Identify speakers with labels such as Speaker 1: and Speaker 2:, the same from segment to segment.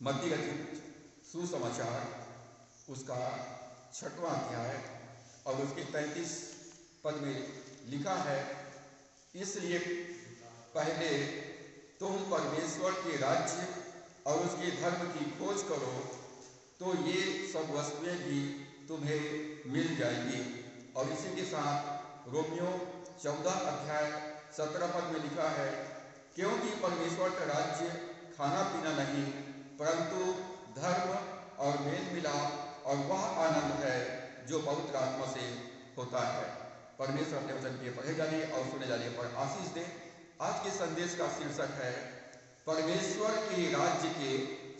Speaker 1: मत्ती रचित सुसमाचार उसका 6वां अध्याय और उसके 33 पद में लिखा है, इसलिए पहले तुम परमेश्वर के राज्य और उसके धर्म की खोज करो तो ये सब वस्तुएं भी तुम्हें मिल जाएंगी। और इसी के साथ रोमियो 14 अध्याय 17 पद में लिखा है, क्योंकि परमेश्वर का राज्य खाना पीना नहीं परंतु धर्म और मेल मिलाप और वह आनंद है जो पवित्र आत्मा से होता है। परमेश्वर अपने वचन के पढ़े जाने और सुने जाने पर आशीष दे। आज के संदेश का शीर्षक है परमेश्वर के राज्य के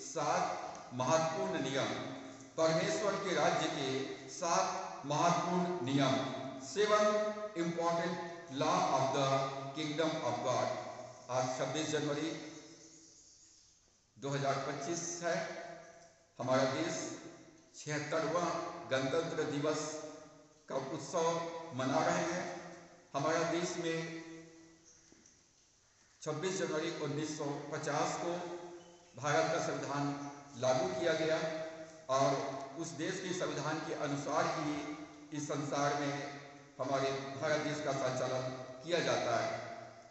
Speaker 1: 7 महत्वपूर्ण नियम। परमेश्वर के राज्य के 7 महत्वपूर्ण नियम, 7 important law of the kingdom of God. आज 26 जनवरी 2025 है। हमारा देश 76वां गणतंत्र दिवस का उत्सव मना रहे हैं। हमारा देश में 26 जनवरी 1950 को भारत का संविधान लागू किया गया और उस देश के संविधान के अनुसार ही इस संसार में हमारे भारत देश का संचालन किया जाता है।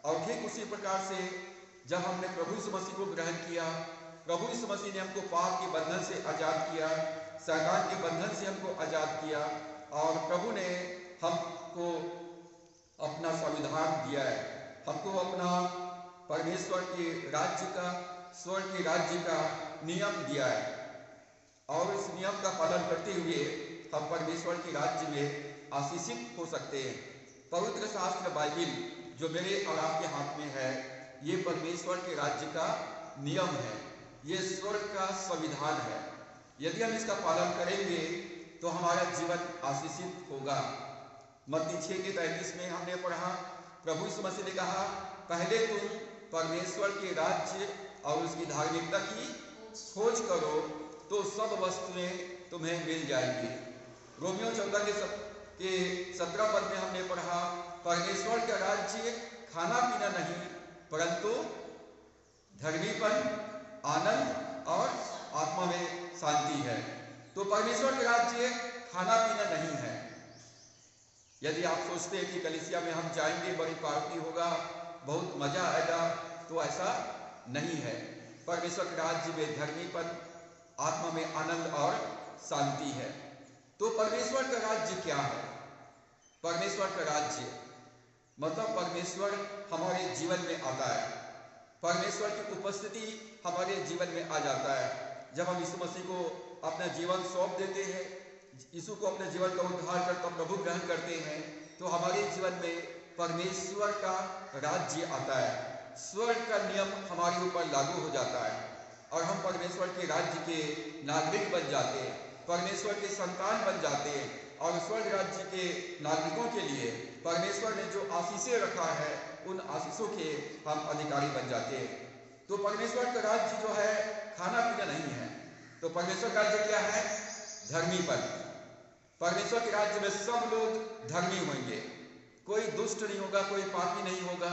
Speaker 1: और ठीक उसी प्रकार से जब हमने प्रभु यीशु मसीह को ग्रहण किया, प्रभु यीशु मसीह ने हमको पाप के बंधन से आज़ाद किया, शैतान के बंधन से हमको आज़ाद किया और प्रभु ने हमको अपना संविधान दिया है, हमको अपना परमेश्वर के राज्य का, स्वर्ग के राज्य का नियम दिया है। और इस नियम का पालन करते हुए हम परमेश्वर के राज्य में आशीषित हो सकते हैं। पवित्र शास्त्र बाइबिल जो मेरे और आपके हाथ में है, ये परमेश्वर के राज्य का नियम है, ये स्वर्ग का संविधान है। यदि हम इसका पालन करेंगे तो हमारा जीवन आशीषित होगा। मत्ती 6:33 में हमने पढ़ा, प्रभु यीशु मसीह ने कहा, पहले तुम परमेश्वर के राज्य और उसकी धार्मिकता की खोज करो तो सब वस्तुएं तुम्हें मिल जाएंगी। रोमियो 14 के 17 पद में हमने पढ़ा, परमेश्वर का राज्य खाना पीना नहीं परंतु धर्मीपन, आनंद और आत्मा में शांति है। तो परमेश्वर का राज्य खाना पीना नहीं है। यदि आप सोचते हैं कि कलीसिया में हम जाएंगे, बड़ी पार्टी होगा, बहुत मजा आएगा, तो ऐसा नहीं है। परमेश्वर के राज्य में धर्मीपन, आत्मा में आनंद और शांति है। तो परमेश्वर का राज्य क्या है? परमेश्वर का राज्य मतलब परमेश्वर हमारे जीवन में आता है, परमेश्वर की उपस्थिति हमारे जीवन में आ जाता है। जब हम यीशु मसीह को अपना जीवन सौंप देते हैं, यीशु को अपने जीवन का उद्धारकर्ता प्रभु ग्रहण करते हैं, तो हमारे जीवन में परमेश्वर का राज्य आता है, स्वर्ग का नियम हमारे ऊपर लागू हो जाता है और हम परमेश्वर के राज्य के नागरिक बन जाते हैं, परमेश्वर के संतान बन जाते हैं और स्वर्ग राज्य के नागरिकों के लिए परमेश्वर ने जो आशीषें रखा है, उन आशीषों के हम अधिकारी बन जाते हैं। तो परमेश्वर का राज्य जो है खाना पीना नहीं है। तो परमेश्वर का राज्य क्या है? धर्मीपन। परमेश्वर के राज्य में सब लोग धर्मी होंगे, कोई दुष्ट नहीं होगा, कोई पापी नहीं होगा,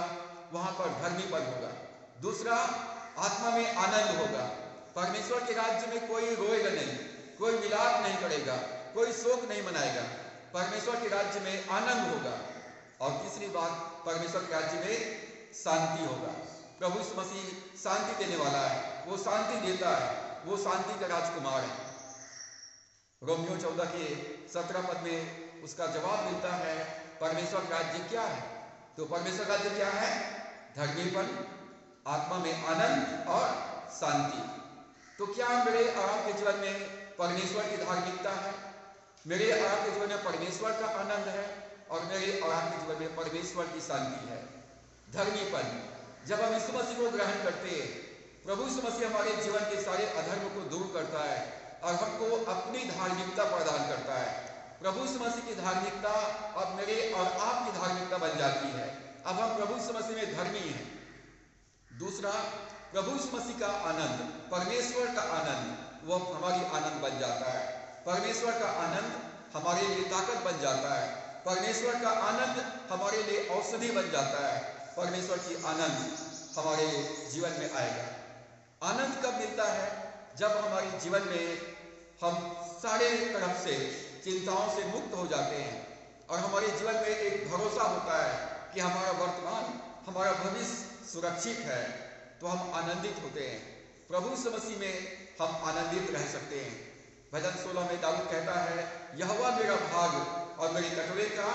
Speaker 1: वहां पर धर्मीपन होगा। दूसरा, आत्मा में आनंद होगा। परमेश्वर के राज्य में कोई रोएगा नहीं, कोई विलाप नहीं करेगा, कोई शोक नहीं मनाएगा। परमेश्वर के राज्य में आनंद होगा। और तीसरी बात, परमेश्वर के राज्य में शांति होगा। प्रभु यीशु मसीह शांति देने वाला है, वो शांति देता है, वो शांति का राजकुमार है। रोमियो 14 के 17 पद में उसका जवाब मिलता है, परमेश्वर का राज्य क्या है? तो परमेश्वर का राज्य क्या है? धर्मीपन, आत्मा में आनंद और शांति। तो क्या मेरे और आपके जीवन में परमेश्वर की धार्मिकता है? मेरे और आपके जीवन में परमेश्वर का आनंद है और मेरे और आपके जीवन में परमेश्वर की शांति है। धर्मीपन, जब हम यीशु मसीह को ग्रहण करते हैं, प्रभु यीशु मसीह हमारे जीवन के सारे अधर्म को दूर करता है और हमको अपनी धार्मिकता प्रदान करता है। प्रभु यीशु मसीह की धार्मिकता अब मेरे और आपकी धार्मिकता बन जाती है। अब हम प्रभु यीशु मसीह में धर्मी हैं। दूसरा, प्रभु यीशु मसीह का आनंद, परमेश्वर का आनंद, वो हमारी आनंद बन जाता है। परमेश्वर का आनंद हमारे लिए ताकत बन जाता है। परमेश्वर का आनंद हमारे लिए औषधि बन जाता है। परमेश्वर की आनंद हमारे जीवन में आएगा। आनंद कब मिलता है? जब हमारे जीवन में हम सारे तरफ से चिंताओं से मुक्त हो जाते हैं और हमारे जीवन में एक भरोसा होता है कि हमारा वर्तमान, हमारा भविष्य सुरक्षित है, तो हम आनंदित होते हैं। प्रभु यीशु मसीह में हम आनंदित रह सकते हैं। भजन 16 में दाऊद कहता है, यहोवा मेरा भाग और मेरे कटोरे का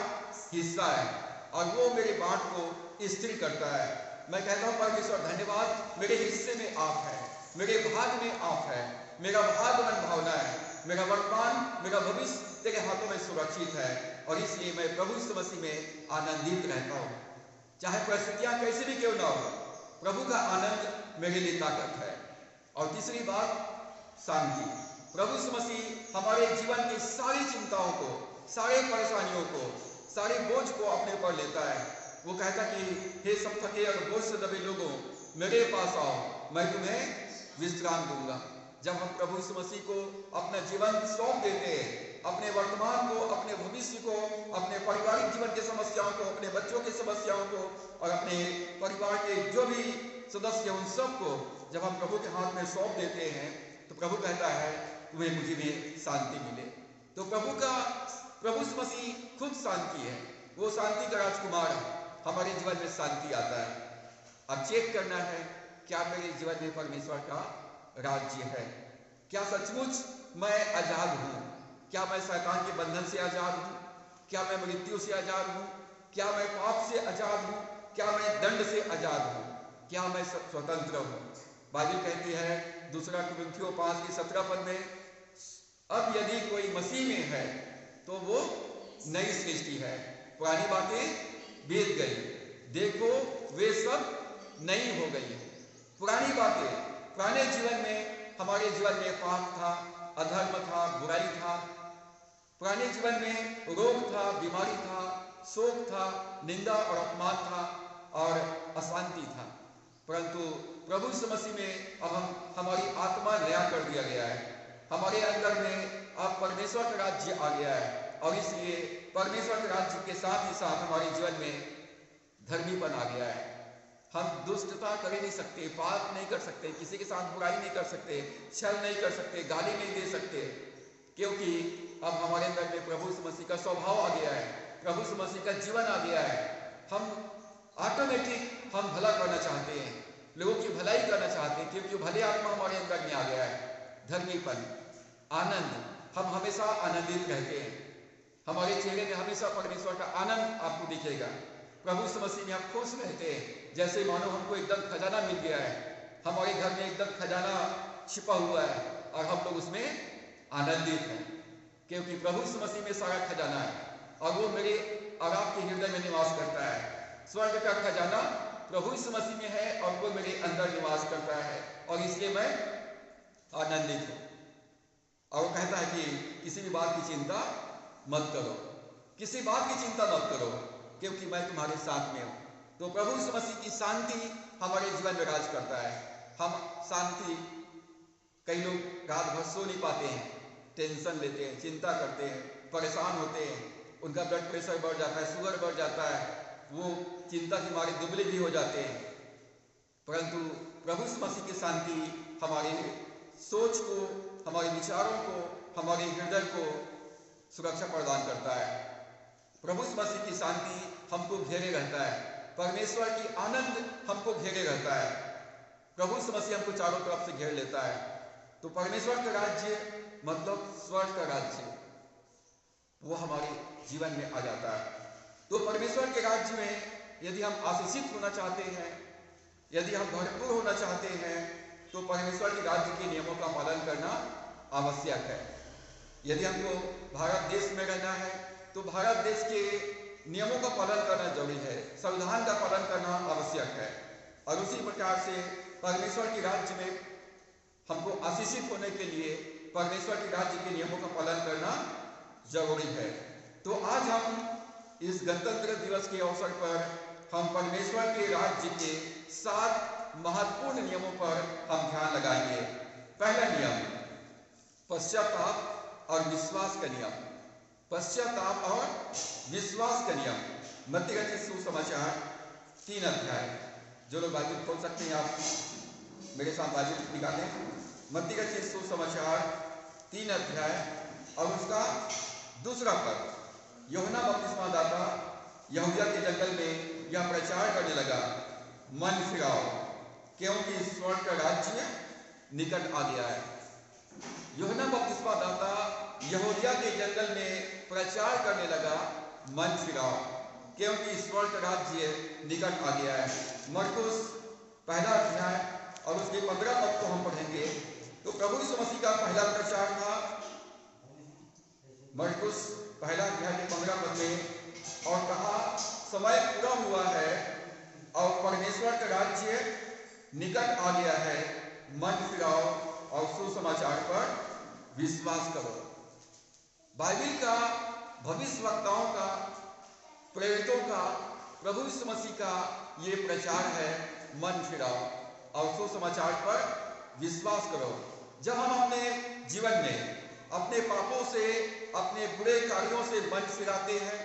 Speaker 1: हिस्सा है और वो मेरे बाट को स्थिर करता है। मैं कहता हूँ परमेश्वर धन्यवाद, मेरे हिस्से में आप है, मेरे भाग में आप है, मेरा भाग मन भावना है, मेरा वर्तमान, मेरा भविष्य तेरे हाथों में सुरक्षित है और इसलिए मैं प्रभु यीशु मसीह में आनंदित रहता हूँ। चाहे परिस्थितियां कैसी भी क्यों ना हो, प्रभु का आनंद मेरे लिए ताकत है। और तीसरी बात, शांति। प्रभु यीशु मसीह हमारे जीवन की सारी चिंताओं को, सारे परेशानियों को, सारे बोझ को अपने ऊपर लेता है। वो कहता कि हे सब थके और बोझ से दबे लोगों, मेरे पास आओ, मैं तुम्हें विश्राम दूंगा। जब हम प्रभु यीशु मसीह को अपना जीवन सौंप देते हैं, अपने वर्तमान को, अपने भविष्य को, अपने पारिवारिक जीवन की समस्याओं को, अपने बच्चों की समस्याओं को और अपने परिवार के जो भी सदस्य उन सबको जब हम प्रभु के हाथ में सौंप देते हैं, तो प्रभु कहता है तुम्हें मुझे में शांति मिले। तो प्रभु यीशु मसीह खुद शांति है, वो शांति का राजकुमार है। हमारे जीवन में शांति आता है। अब चेक करना है, क्या मेरे जीवन में परमेश्वर का राज्य है? क्या सचमुच मैं आजाद हूँ? क्या मैं शैतान के बंधन से आजाद हूँ? क्या मैं मृत्यु से आजाद हूँ? क्या मैं पाप से आजाद हूँ? क्या मैं दंड से आजाद हूँ? क्या मैं स्वतंत्र हूँ? बाइबल कहती है 2 कुरिन्थियों 5:17 में, अब यदि कोई मसीह में है तो वो नई सृष्टि है, पुरानी बातें बीत गई, देखो वे सब नई हो गई। पुरानी बातें, पुराने जीवन में हमारे जीवन में पाप था, अधर्म था, बुराई था, पुराने जीवन में रोग था, बीमारी था, शोक था, निंदा और अपमान था और अशांति था। परंतु प्रभु यीशु मसीह में अब हमारी आत्मा नया कर दिया गया है। हमारे अंदर में अब परमेश्वर का राज्य आ गया है और इसलिए परमेश्वर के राज्य के साथ ही साथ हमारे जीवन में धर्मीपन आ गया है। हम दुष्टता कर ही नहीं सकते, पाप नहीं कर सकते, किसी के साथ बुराई नहीं कर सकते, छल नहीं कर सकते, गाली नहीं दे सकते, क्योंकि अब हमारे अंदर में प्रभु यीशु मसीह का स्वभाव आ गया है, प्रभु यीशु मसीह का जीवन आ गया है। हम ऑटोमेटिक हम भला करना चाहते हैं, लोगों की भलाई करना चाहते हैं, क्योंकि भले आत्मा हमारे अंदर में आ गया है। धर्मीपन, आनंद, हम हमेशा आनंदित रहते हैं। हमारे चेहरे में हमेशा परमेश्वर का आनंद आपको दिखेगा। प्रभु यीशु मसीह में हम खुश रहते हैं, जैसे मानो हमको एकदम खजाना मिल गया है, हमारे घर में एकदम खजाना छिपा हुआ है और हम लोग उसमें आनंदित हैं, क्योंकि प्रभु यीशु मसीह में सारा खजाना है और वो मेरे और आपके हृदय में निवास करता है। स्वर्ग का खजाना प्रभु यीशु मसीह में है और वो मेरे अंदर निवास करता है और इसलिए मैं आनंदित हूँ। और वो कहता है कि किसी भी बात की चिंता मत करो, किसी बात की चिंता मत करो, क्योंकि मैं तुम्हारे साथ में हूँ। तो प्रभु यीशु मसीह की शांति हमारे जीवन में राज करता है। हम शांति, कई लोग रात भर सो नहीं पाते हैं, टेंशन लेते हैं, चिंता करते हैं, परेशान होते हैं, उनका ब्लड प्रेशर बढ़ जाता है, शुगर बढ़ जाता है, वो चिंता के मारे दुबले भी हो जाते हैं। परंतु प्रभु यीशु मसीह की शांति हमारी सोच को, हमारे विचारों को, हमारे हृदय को सुरक्षा प्रदान करता है। प्रभु यीशु मसीह की शांति हमको घेरे रहता है, परमेश्वर की आनंद हमको घेरे रहता है। प्रभु यीशु मसीह हमको चारों तरफ से घेर लेता है। तो परमेश्वर का राज्य मतलब स्वर्ग का राज्य, वो हमारे जीवन में आ जाता है। तो परमेश्वर के राज्य में यदि हम आशीषित होना चाहते हैं, यदि हम भरपूर होना चाहते हैं, तो परमेश्वर के राज्य के नियमों का पालन करना आवश्यक है। यदि हमको भारत देश में रहना है तो भारत देश के नियमों का पालन करना जरूरी है, संविधान का पालन करना आवश्यक है। और उसी प्रकार से परमेश्वर के राज्य में हमको आशीषित होने के लिए परमेश्वर के राज्य के नियमों का पालन करना जरूरी है। तो आज हम इस गणतंत्र दिवस के अवसर पर हम परमेश्वर के राज्य के 7 महत्वपूर्ण नियमों पर हम ध्यान लगाएंगे। पहला नियम, पश्चाताप और विश्वास का नियम। पश्चाताप और विश्वास का नियम, मत्ती रचित सुसमाचार 3 अध्याय। जो लोग बाइबल खोल सकते हैं आप मेरे साथ बाइबल निकालें। मत्ती रचित सुसमाचार 3 अध्याय और उसका 2 पद। यूहन्ना बपतिस्मा दाता यहूदिया के जंगल में यह प्रचार करने लगा, मन फिराओ क्योंकि स्वर्ग का राज्य निकट आ गया है। यूहन्ना बपतिस्मा दाता यहूदिया के जंगल में प्रचार करने लगा, मन फिराओ क्योंकि स्वर्ग का राज्य निकट आ गया है। मरकुस 1 अध्याय और उसके 15 पद को हम पढ़ेंगे तो प्रभु यीशु मसीह का पहला प्रचार था। मरकुस 1 अध्याय के 15 पद में और कहा, समय पूरा हुआ है और परमेश्वर का राज्य निकट आ गया है, मन फिराओ और सुसमाचार पर विश्वास करो। बाइबिल का, भविष्यवक्ताओं का, प्रेरितों का, प्रभु यीशु मसीह का ये प्रचार है, मन फिराओ और सुसमाचार पर विश्वास करो। जब हम अपने जीवन में अपने पापों से, अपने बुरे कार्यों से मन फिराते हैं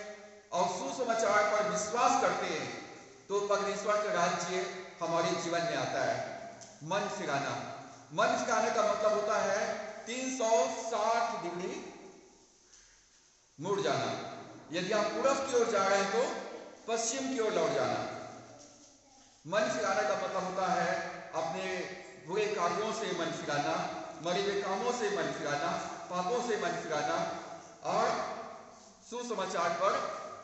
Speaker 1: और सुसमाचार पर विश्वास करते हैं तो परमेश्वर का राज्य हमारे जीवन में आता है। मन फिराना, मन फिराने का मतलब होता है 360 डिग्री मुड़ जाना। यदि आप पूरब की ओर जा रहे हैं तो पश्चिम की ओर लौट जाना। मन फिराने का मतलब होता है अपने बुरे कार्यों से मन फिराना, मरे हुए कामों से मन फिराना, पापों से मन फिराना और सुसमाचार पर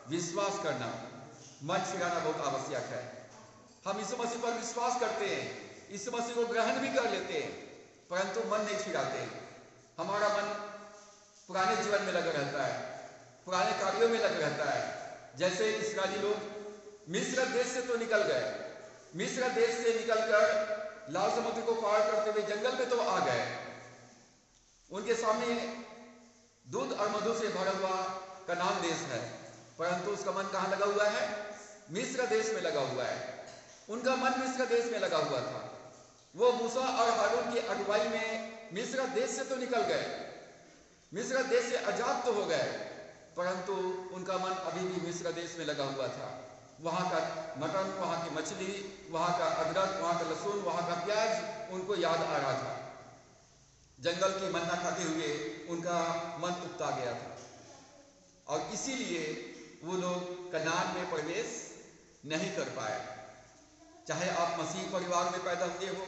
Speaker 1: विश्वास करना। मन फिराना बहुत आवश्यक है। हम यीशु मसीह पर विश्वास करते हैं, यीशु मसीह को ग्रहण भी कर लेते हैं, परंतु मन नहीं फिराते। हमारा मन पुराने जीवन में लगा रहता है, पुराने कार्यों में लगा रहता है। जैसे इस्राएली लोग मिस्र देश से तो निकल गए, मिस्र देश से निकलकर लाल समुद्र को पार करते हुए जंगल में तो आ गए। उनके सामने दूध और मधु से भरा हुआ कनान देश है, परंतु उसका मन कहाँ लगा हुआ है? मिस्र देश में लगा हुआ है। उनका मन मिस्र देश में लगा हुआ था। वो मूसा और हारून की अगुवाई में मिस्र देश से तो निकल गए, मिस्र देश से आजाद तो हो गए, परंतु उनका मन अभी भी मिस्र देश में लगा हुआ था। वहाँ का मटन, वहाँ की मछली, वहाँ का अदरक, वहाँ का लहसुन, वहाँ का प्याज उनको याद आ रहा था। जंगल की मन्ना खाते हुए उनका मन उकता गया था और इसीलिए वो लोग कनान में प्रवेश नहीं कर पाए। चाहे आप मसीह परिवार में पैदा हुए हो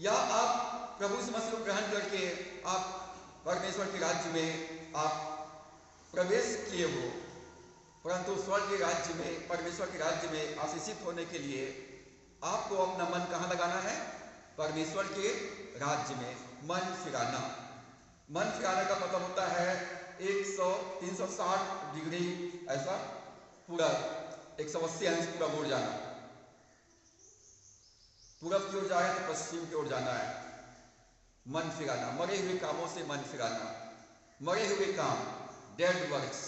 Speaker 1: या आप प्रभु यीशु मसीह को ग्रहण करके आप परमेश्वर के राज्य में आप प्रवेश किए हो, परंतु स्वर्ग के राज्य में, परमेश्वर के राज्य में आशीषित होने के लिए आपको अपना मन कहाँ लगाना है? परमेश्वर के राज्य में। मन फिराना, मन फिराने का मतलब होता है 360 डिग्री ऐसा पूरा 180 अंश पूरा मुड़ जाना। पूरब की ओर जाए तो पश्चिम की ओर जाना है। मन फिराना, मरे हुए कामों से मन फिराना। मरे हुए काम, डेड वर्क्स।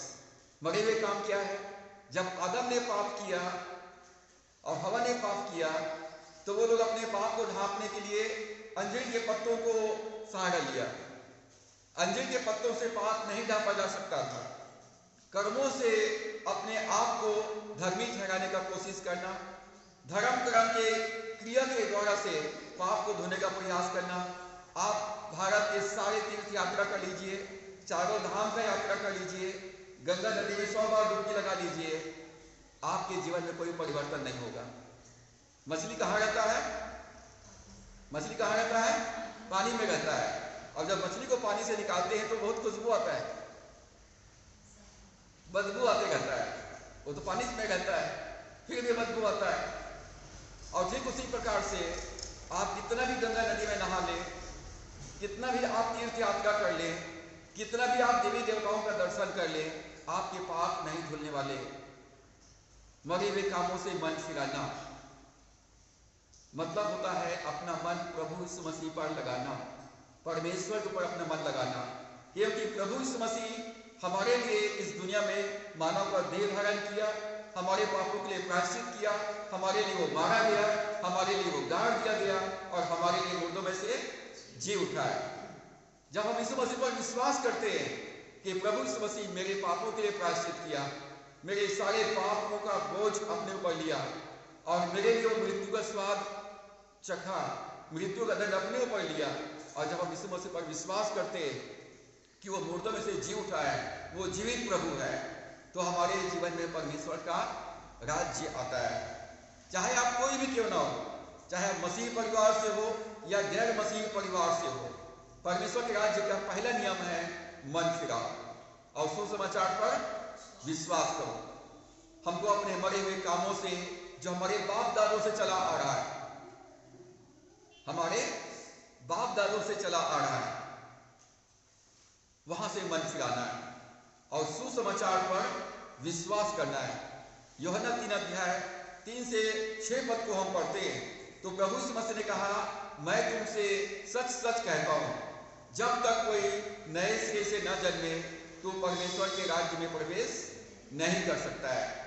Speaker 1: मरे हुए काम क्या है? जब आदम ने पाप किया और हवा ने पाप किया तो वो लोग अपने पाप को ढांपने के लिए अंजीर के पत्तों को सहारा लिया। अंजीर के पत्तों से पाप नहीं ढांपा जा सकता था। कर्मों से अपने आप को धर्मी ठहराने का कोशिश करना, धर्म कर्म के क्रिया के द्वारा से पाप को धोने का प्रयास करना। आप भारत के सारे तीर्थ यात्रा कर लीजिए, चारों धाम का यात्रा कर लीजिए, गंगा नदी में 100 बार डुबकी लगा लीजिए, आपके जीवन में कोई परिवर्तन नहीं होगा। मछली कहाँ रहता है? मछली कहाँ रहता है? पानी में रहता है। और जब मछली को पानी से निकालते हैं तो बहुत खुशबू आता है, बदबू आते रहता है। वो तो पानी में रहता है, फिर भी बदबू आता है। और ठीक उसी प्रकार से आप कितना भी गंगा नदी में नहा लें, कितना भी आप तीर्थ यात्रा कर लें, कितना भी आप देवी देवताओं का दर्शन कर लें, आपके पाप नहीं धुलने वाले। मरे हुए कामों से मन फिराना मतलब होता है अपना मन प्रभु यीशु मसीह पर लगाना, परमेश्वर के ऊपर अपना मन लगाना। क्योंकि प्रभु यीशु मसीह हमारे लिए इस दुनिया में मानव का देह धारण किया, हमारे पापों के लिए प्रायश्चित किया, हमारे लिए वो मारा गया, हमारे लिए वो गाड़ दिया गया और हमारे लिए मुर्दों में से जी उठा है। जब हम यीशु मसीह पर विश्वास करते हैं कि प्रभु यीशु मसीह मेरे पापों के लिए प्रायश्चित किया, मेरे सारे पापों का बोझ अपने ऊपर लिया और मेरे लिए मृत्यु का स्वाद चखा, मृत्यु का दंड अपने ऊपर लिया, और जब हम यीशु मसीह पर विश्वास करते हैं कि वो मुर्दों में से जी उठा है, वो जीवित प्रभु है, तो हमारे जीवन में परमेश्वर का राज्य आता है। चाहे आप कोई भी क्यों ना हो, चाहे आप मसीह परिवार से हो या गैर मसीह परिवार से हो, परमेश्वर के राज्य का पहला नियम है मन फिराओ और सुसमाचार पर विश्वास करो। हमको अपने मरे हुए कामों से, जो हमारे बाप दादों से चला आ रहा है, हमारे बाप दादों से चला आ रहा है, वहां से मन फिराना है और सुसमाचार पर विश्वास करना है। यूहन्ना 3 अध्याय 3 से 6 पद को हम पढ़ते हैं तो प्रभु यीशु मसीह ने कहा, मैं तुमसे सच सच कहता हूं, जब तक कोई नए सिरे से न जन्मे तो परमेश्वर के राज्य में प्रवेश नहीं कर सकता है।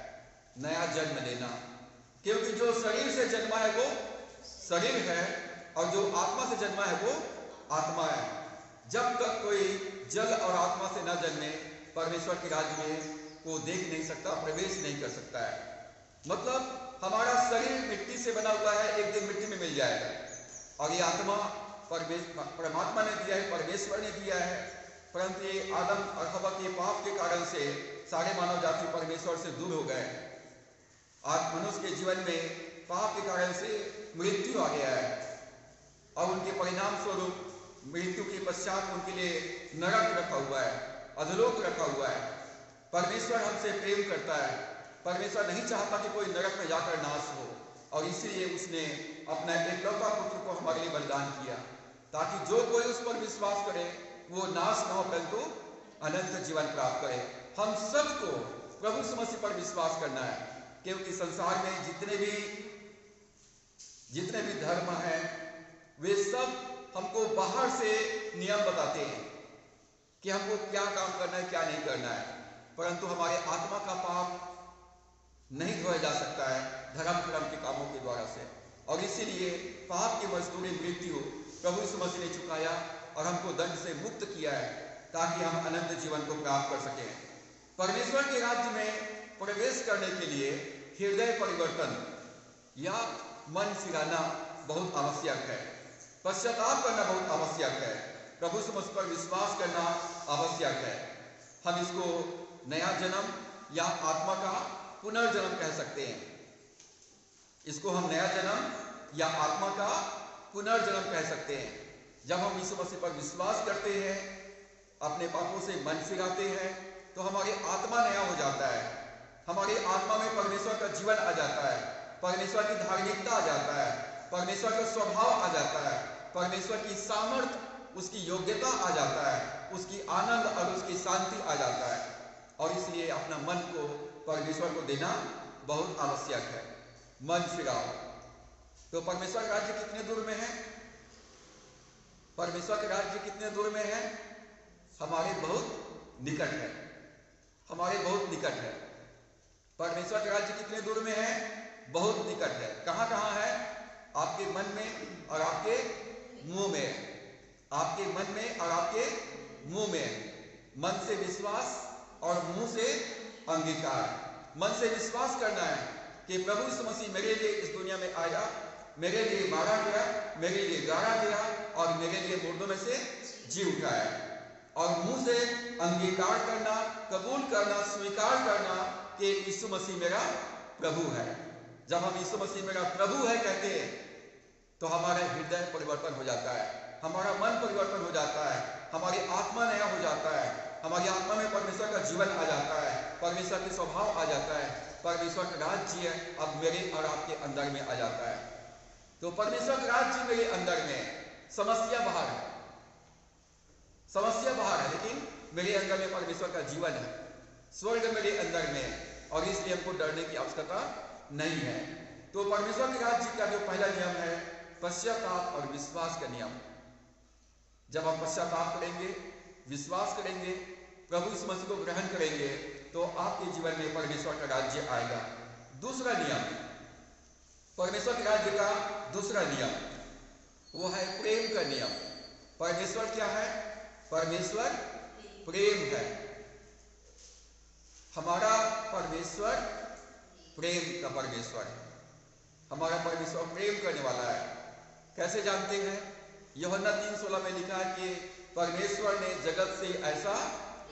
Speaker 1: नया जन्म लेना, क्योंकि जो शरीर से जन्मा है वो शरीर है और जो आत्मा से जन्मा है वो आत्मा है। जब तक कोई जल और आत्मा से न जन्मे परमेश्वर के राज्य में को देख नहीं सकता, प्रवेश नहीं कर सकता है। मतलब हमारा शरीर मिट्टी से बना हुआ है, एक दिन मिट्टी में मिल जाएगा, और ये आत्मा परमात्मा ने दिया है, परमेश्वर ने दिया है। परंतु ये आदम और हवा के पाप के कारण से सारे मानव जाति परमेश्वर से दूर हो गए। आज मनुष्य के जीवन में पाप के कारण से मृत्यु आ गया है और उनके परिणाम स्वरूप मृत्यु के पश्चात उनके लिए नरक रखा हुआ है, अधोलोक रखा हुआ है। परमेश्वर हमसे प्रेम करता है, परमेश्वर नहीं चाहता कि कोई नरक में जाकर नाश हो, और इसलिए उसने अपना एकलौता पुत्र को हमारे लिए बलिदान किया, ताकि जो कोई उस पर विश्वास करे वो नाश न हो परंतु अनंत जीवन प्राप्त करे। हम सबको प्रभु यीशु मसीह पर विश्वास करना है, क्योंकि संसार में जितने भी धर्म हैं वे सब हमको बाहर से नियम बताते हैं कि हमको क्या काम करना है, क्या नहीं करना है, परंतु हमारे आत्मा का पाप नहीं धोया जा सकता है धर्म के कामों के द्वारा से। और इसीलिए पाप की मजदूरी मृत्यु प्रभु यीशु मसीह ने चुकाया और हमको दंड से मुक्त किया है, ताकि हम अनंत जीवन को प्राप्त कर सकें। परमेश्वर के राज्य में प्रवेश करने के लिए हृदय परिवर्तन या मन फिराना बहुत आवश्यक है, पश्चाताप करना बहुत आवश्यक है, प्रभु यीशु मसीह पर विश्वास करना आवश्यक है। हम इसको नया जन्म या आत्मा का पुनर्जन्म कह सकते हैं। इसको हम नया जन्म या आत्मा का पुनर्जन्म कह सकते हैं। जब हम यीशु मसीह पर विश्वास करते हैं, अपने पापों से मन फिराते हैं, तो हमारी आत्मा नया हो जाता है, हमारी आत्मा में परमेश्वर का जीवन आ जाता है, परमेश्वर की धार्मिकता आ जाता है, परमेश्वर का स्वभाव आ जाता है, परमेश्वर की सामर्थ्य, उसकी योग्यता आ जाता है, उसकी आनंद और उसकी शांति आ जाता है। और इसलिए अपना मन को परमेश्वर को देना बहुत आवश्यक है। मन फिराओ। तो परमेश्वर का राज्य कितने दूर में है? परमेश्वर का राज्य कितने दूर में है? हमारे बहुत निकट है, हमारे बहुत निकट है। परमेश्वर का राज्य कितने दूर में है? बहुत निकट है। कहाँ कहाँ है? आपके मन में और आपके मुंह में, आपके मन में और आपके मुंह में। मन से विश्वास और मुंह से अंगीकार। मन से विश्वास करना है कि प्रभु यीशु मसीह मेरे लिए इस दुनिया में आया, मेरे लिए मारा गया, मेरे लिए गाड़ा गया और मेरे लिए मुर्दों में से जी उठा है। और मुंह से अंगीकार करना, कबूल करना, स्वीकार करना कि यीशु मसीह मेरा प्रभु है। जब हम यीशु मसीह मेरा प्रभु है कहते हैं तो हमारा हृदय परिवर्तन हो जाता है, हमारा मन परिवर्तन हो जाता है, हमारी आत्मा नया हो जाता है, हमारी आत्मा में परमेश्वर का जीवन आ जाता है, परमेश्वर के स्वभाव आ जाता है, परमेश्वर का राज्य अब मेरे और आपके अंदर में आ जाता है। तो परमेश्वर का राज्य मेरे अंदर में, समस्या बाहर है, समस्या बाहर है, लेकिन मेरे अंदर में परमेश्वर का जीवन है, स्वर्ग मेरे अंदर में, और इसलिए हमको डरने की आवश्यकता नहीं है। तो परमेश्वर के राज्य का जो पहला नियम है पश्चाताप और विश्वास का नियम। जब हम पश्चाताप करेंगे, विश्वास करेंगे, प्रभु यीशु मसीह को ग्रहण करेंगे, तो आपके जीवन में परमेश्वर का राज्य आएगा। दूसरा नियम, परमेश्वर के राज्य का दूसरा नियम वो है प्रेम का नियम। परमेश्वर क्या है? परमेश्वर प्रेम है। हमारा परमेश्वर प्रेम का परमेश्वर है। हमारा परमेश्वर प्रेम करने वाला है। कैसे जानते हैं? यूहन्ना 3:16 में लिखा है कि परमेश्वर ने जगत से ऐसा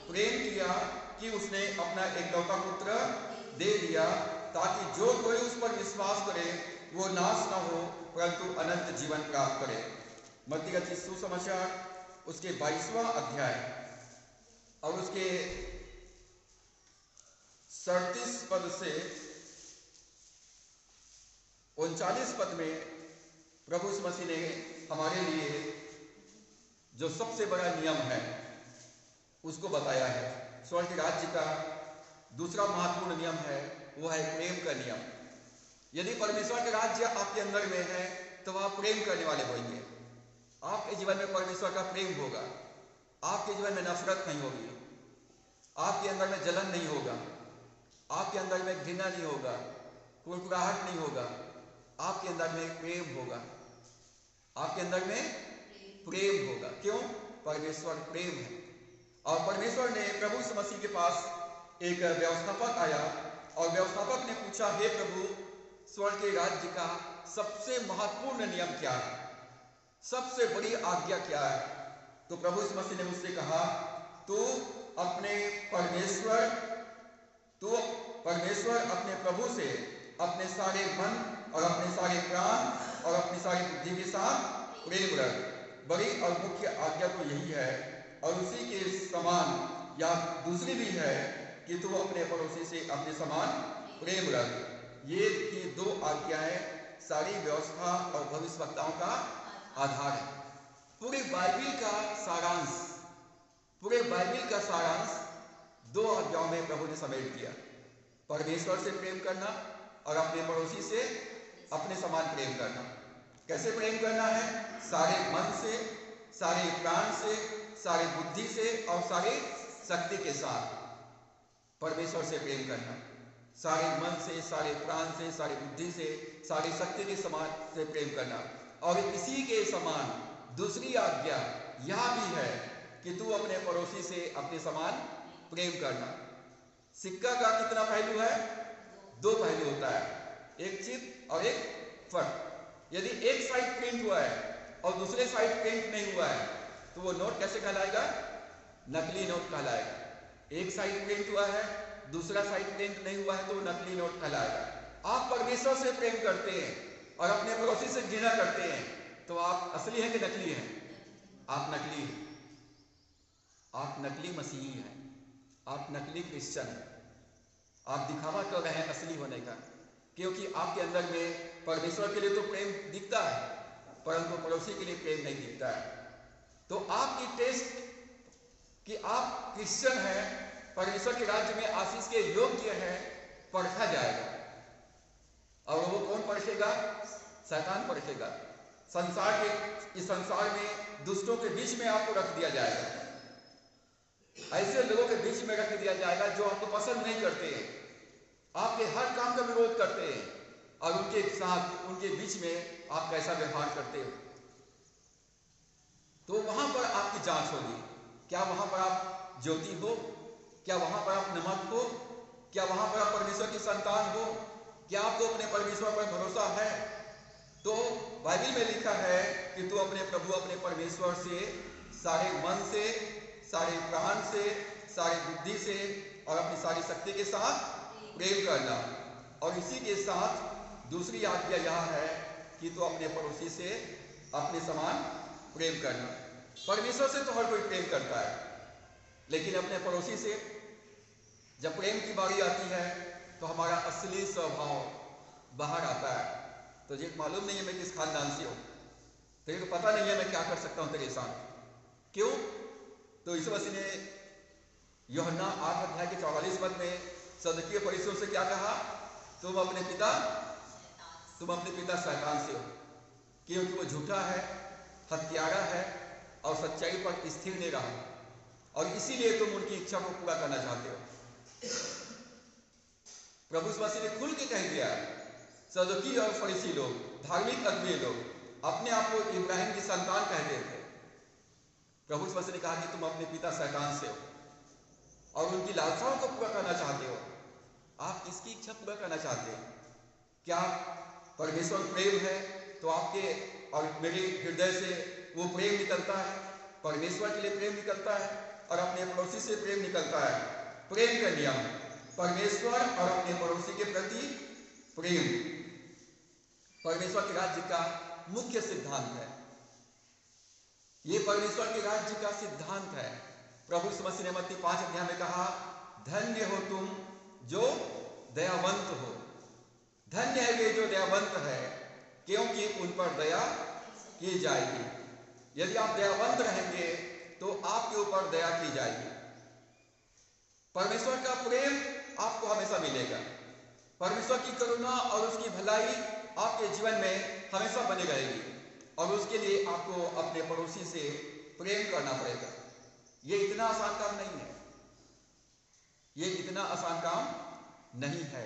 Speaker 1: प्रेम किया कि उसने अपना एकलौता पुत्र दे दिया, ताकि जो कोई उस पर विश्वास करे वो नाश न हो परंतु अनंत जीवन प्राप्त करे। मत्ती का सुसमाचार उसके 22वां अध्याय और उसके 37 पद से 39 पद में प्रभु यीशु मसीह ने हमारे लिए जो सबसे बड़ा नियम है उसको बताया है। स्वर्ग राज्य का दूसरा महत्वपूर्ण नियम है, वो है प्रेम का नियम। यदि परमेश्वर का राज्य आपके अंदर में है तो आप प्रेम करने वाले होंगे। आपके जीवन में परमेश्वर का प्रेम होगा, आपके जीवन में नफरत नहीं होगी, आपके अंदर में जलन नहीं होगा, आपके अंदर में घृणा नहीं होगा, कुरकुराहट नहीं होगा, आपके अंदर में प्रेम होगा, आपके अंदर में प्रेम होगा। क्यों? परमेश्वर प्रेम है। और परमेश्वर ने प्रभु यीशु मसीह के पास एक व्यवस्थापक आया और व्यवस्थापक ने पूछा, हे प्रभु, स्वर्ग के राज्य का सबसे महत्वपूर्ण नियम क्या है, सबसे बड़ी आज्ञा क्या है? तो प्रभु यीशु मसीह ने उससे कहा, तू परमेश्वर अपने प्रभु से अपने सारे मन और अपने सारे प्राण और अपनी सारी बुद्धि के साथ प्रेम रख। बड़ी और मुख्य आज्ञा तो यही है, और उसी के समान या दूसरी भी है कि तू अपने पड़ोसी से अपने समान प्रेम रख। ये दो आज्ञाएं सारी व्यवस्था और भविष्यवक्ताओं का आधार है। पूरे बाइबिल का सारांश दो आज्ञाओं में प्रभु ने समेट दिया, परमेश्वर से प्रेम करना और अपने पड़ोसी से अपने समान प्रेम करना। कैसे प्रेम करना है? सारे मन से, सारे प्राण से, सारी बुद्धि से और सारी शक्ति के साथ परमेश्वर से प्रेम करना। सारे मन से, सारे प्राण से, सारी बुद्धि से, सारी शक्ति के समान से प्रेम करना। और इसी के समान दूसरी आज्ञा यह भी है कि तू अपने पड़ोसी से अपने समान प्रेम करना। सिक्का का कितना पहलू है? दो पहलू होता है, एक चिप और एक फट। यदि एक साइड प्रिंट हुआ है और दूसरे साइड प्रिंट नहीं हुआ है तो वो नोट कैसे कहलाएगा? नकली नोट कहलाएगा। एक साइड प्रिंट हुआ है, दूसरा साइड प्रिंट नहीं हुआ है तो नकली नोट कहलाएगा। आप परमेश्वर से प्रेम करते हैं और अपने पड़ोसी से घृणा करते हैं तो आप असली हैं कि नकली हैं? आप नकली हैं, आप नकली मसीही हैं, आप नकली क्रिश्चियन हैं। आप दिखावा कर रहे हैं असली होने का, क्योंकि आपके अंदर में परमेश्वर के लिए तो प्रेम दिखता है परंतु पड़ोसी के लिए प्रेम नहीं दिखता है। तो आपकी टेस्ट कि आप क्रिश्चियन हैं, परमेश्वर के राज्य में आशीष के योग्य हैं, परखा जाएगा। और वो कौन परखेगा? शैतान परखेगा। इस संसार में दुष्टों के बीच में आपको रख दिया जाएगा, ऐसे लोगों के बीच में रख दिया जाएगा जो आपको पसंद नहीं करते हैं, आपके हर काम का विरोध करते हैं और उनके साथ, उनके बीच में आप कैसा व्यवहार करते हो। तो वहां पर आपकी जांच होगी, क्या वहां पर आप ज्योति हो, क्या वहां पर आप नमक हो, क्या वहां पर आप परमेश्वर की संतान हो, क्या आपको अपने परमेश्वर पर भरोसा है? तो बाइबल में लिखा है कि तू अपने प्रभु, अपने परमेश्वर से सारे मन से, सारे प्राण से, सारी बुद्धि से और अपनी सारी शक्ति के साथ प्रेम करना। और इसी के साथ दूसरी आज्ञा यह है कि तू अपने पड़ोसी से अपने समान प्रेम करना। परमेश्वर से तो हर कोई प्रेम करता है, लेकिन अपने पड़ोसी से जब प्रेम की बारी आती है तो हमारा असली स्वभाव बाहर आता है। तुझे मालूम नहीं है मैं किस खानदान से हूं, तेरे को पता नहीं है मैं क्या कर सकता हूं तेरे साथ। क्यों? तो यीशु मसीह ने यूहन्ना 8 अध्याय के 44 पद में सदुकी फरीसियों से क्या कहा? तुम अपने पिता शैतान से हो, क्योंकि वो झूठा है, हत्यारा है और सच्चाई पर स्थिर नहीं रहा, और इसीलिए तुम उनकी इच्छा को पूरा करना चाहते हो। प्रभु यीशु मसीह ने खुल के कह दिया, सदुकी और फरीसी लोग, धार्मिक अगुवे लोग अपने आप को इब्राहिम की संतान कहते थे। प्रभु यीशु मसीह ने कहा कि तुम अपने पिता शैतान से हो और उनकी लालसाओं को पूरा करना चाहते हो। आप किसकी इच्छा पूरा करना चाहते हैं? क्या परमेश्वर प्रेम है तो आपके और मेरे हृदय से वो प्रेम निकलता है, परमेश्वर के लिए प्रेम निकलता है और अपने पड़ोसी से प्रेम निकलता है। प्रेम का नियम, परमेश्वर और अपने पड़ोसी के प्रति प्रेम परमेश्वर के राज्य का मुख्य सिद्धांत है। ये परमेश्वर के राज्य का सिद्धांत है। प्रभु यीशु मसीह ने मत्ती 5 अध्याय में कहा, धन्य हो तुम जो दयावंत हो। धन्य है वे जो दयावंत है, क्योंकि उन पर दया की जाएगी। यदि आप दयावंत रहेंगे तो आपके ऊपर दया की जाएगी। परमेश्वर का प्रेम आपको हमेशा मिलेगा। परमेश्वर की करुणा और उसकी भलाई आपके जीवन में हमेशा बनी रहेगी और उसके लिए आपको अपने पड़ोसी से प्रेम करना पड़ेगा। ये इतना आसान काम नहीं है, ये इतना आसान काम नहीं है।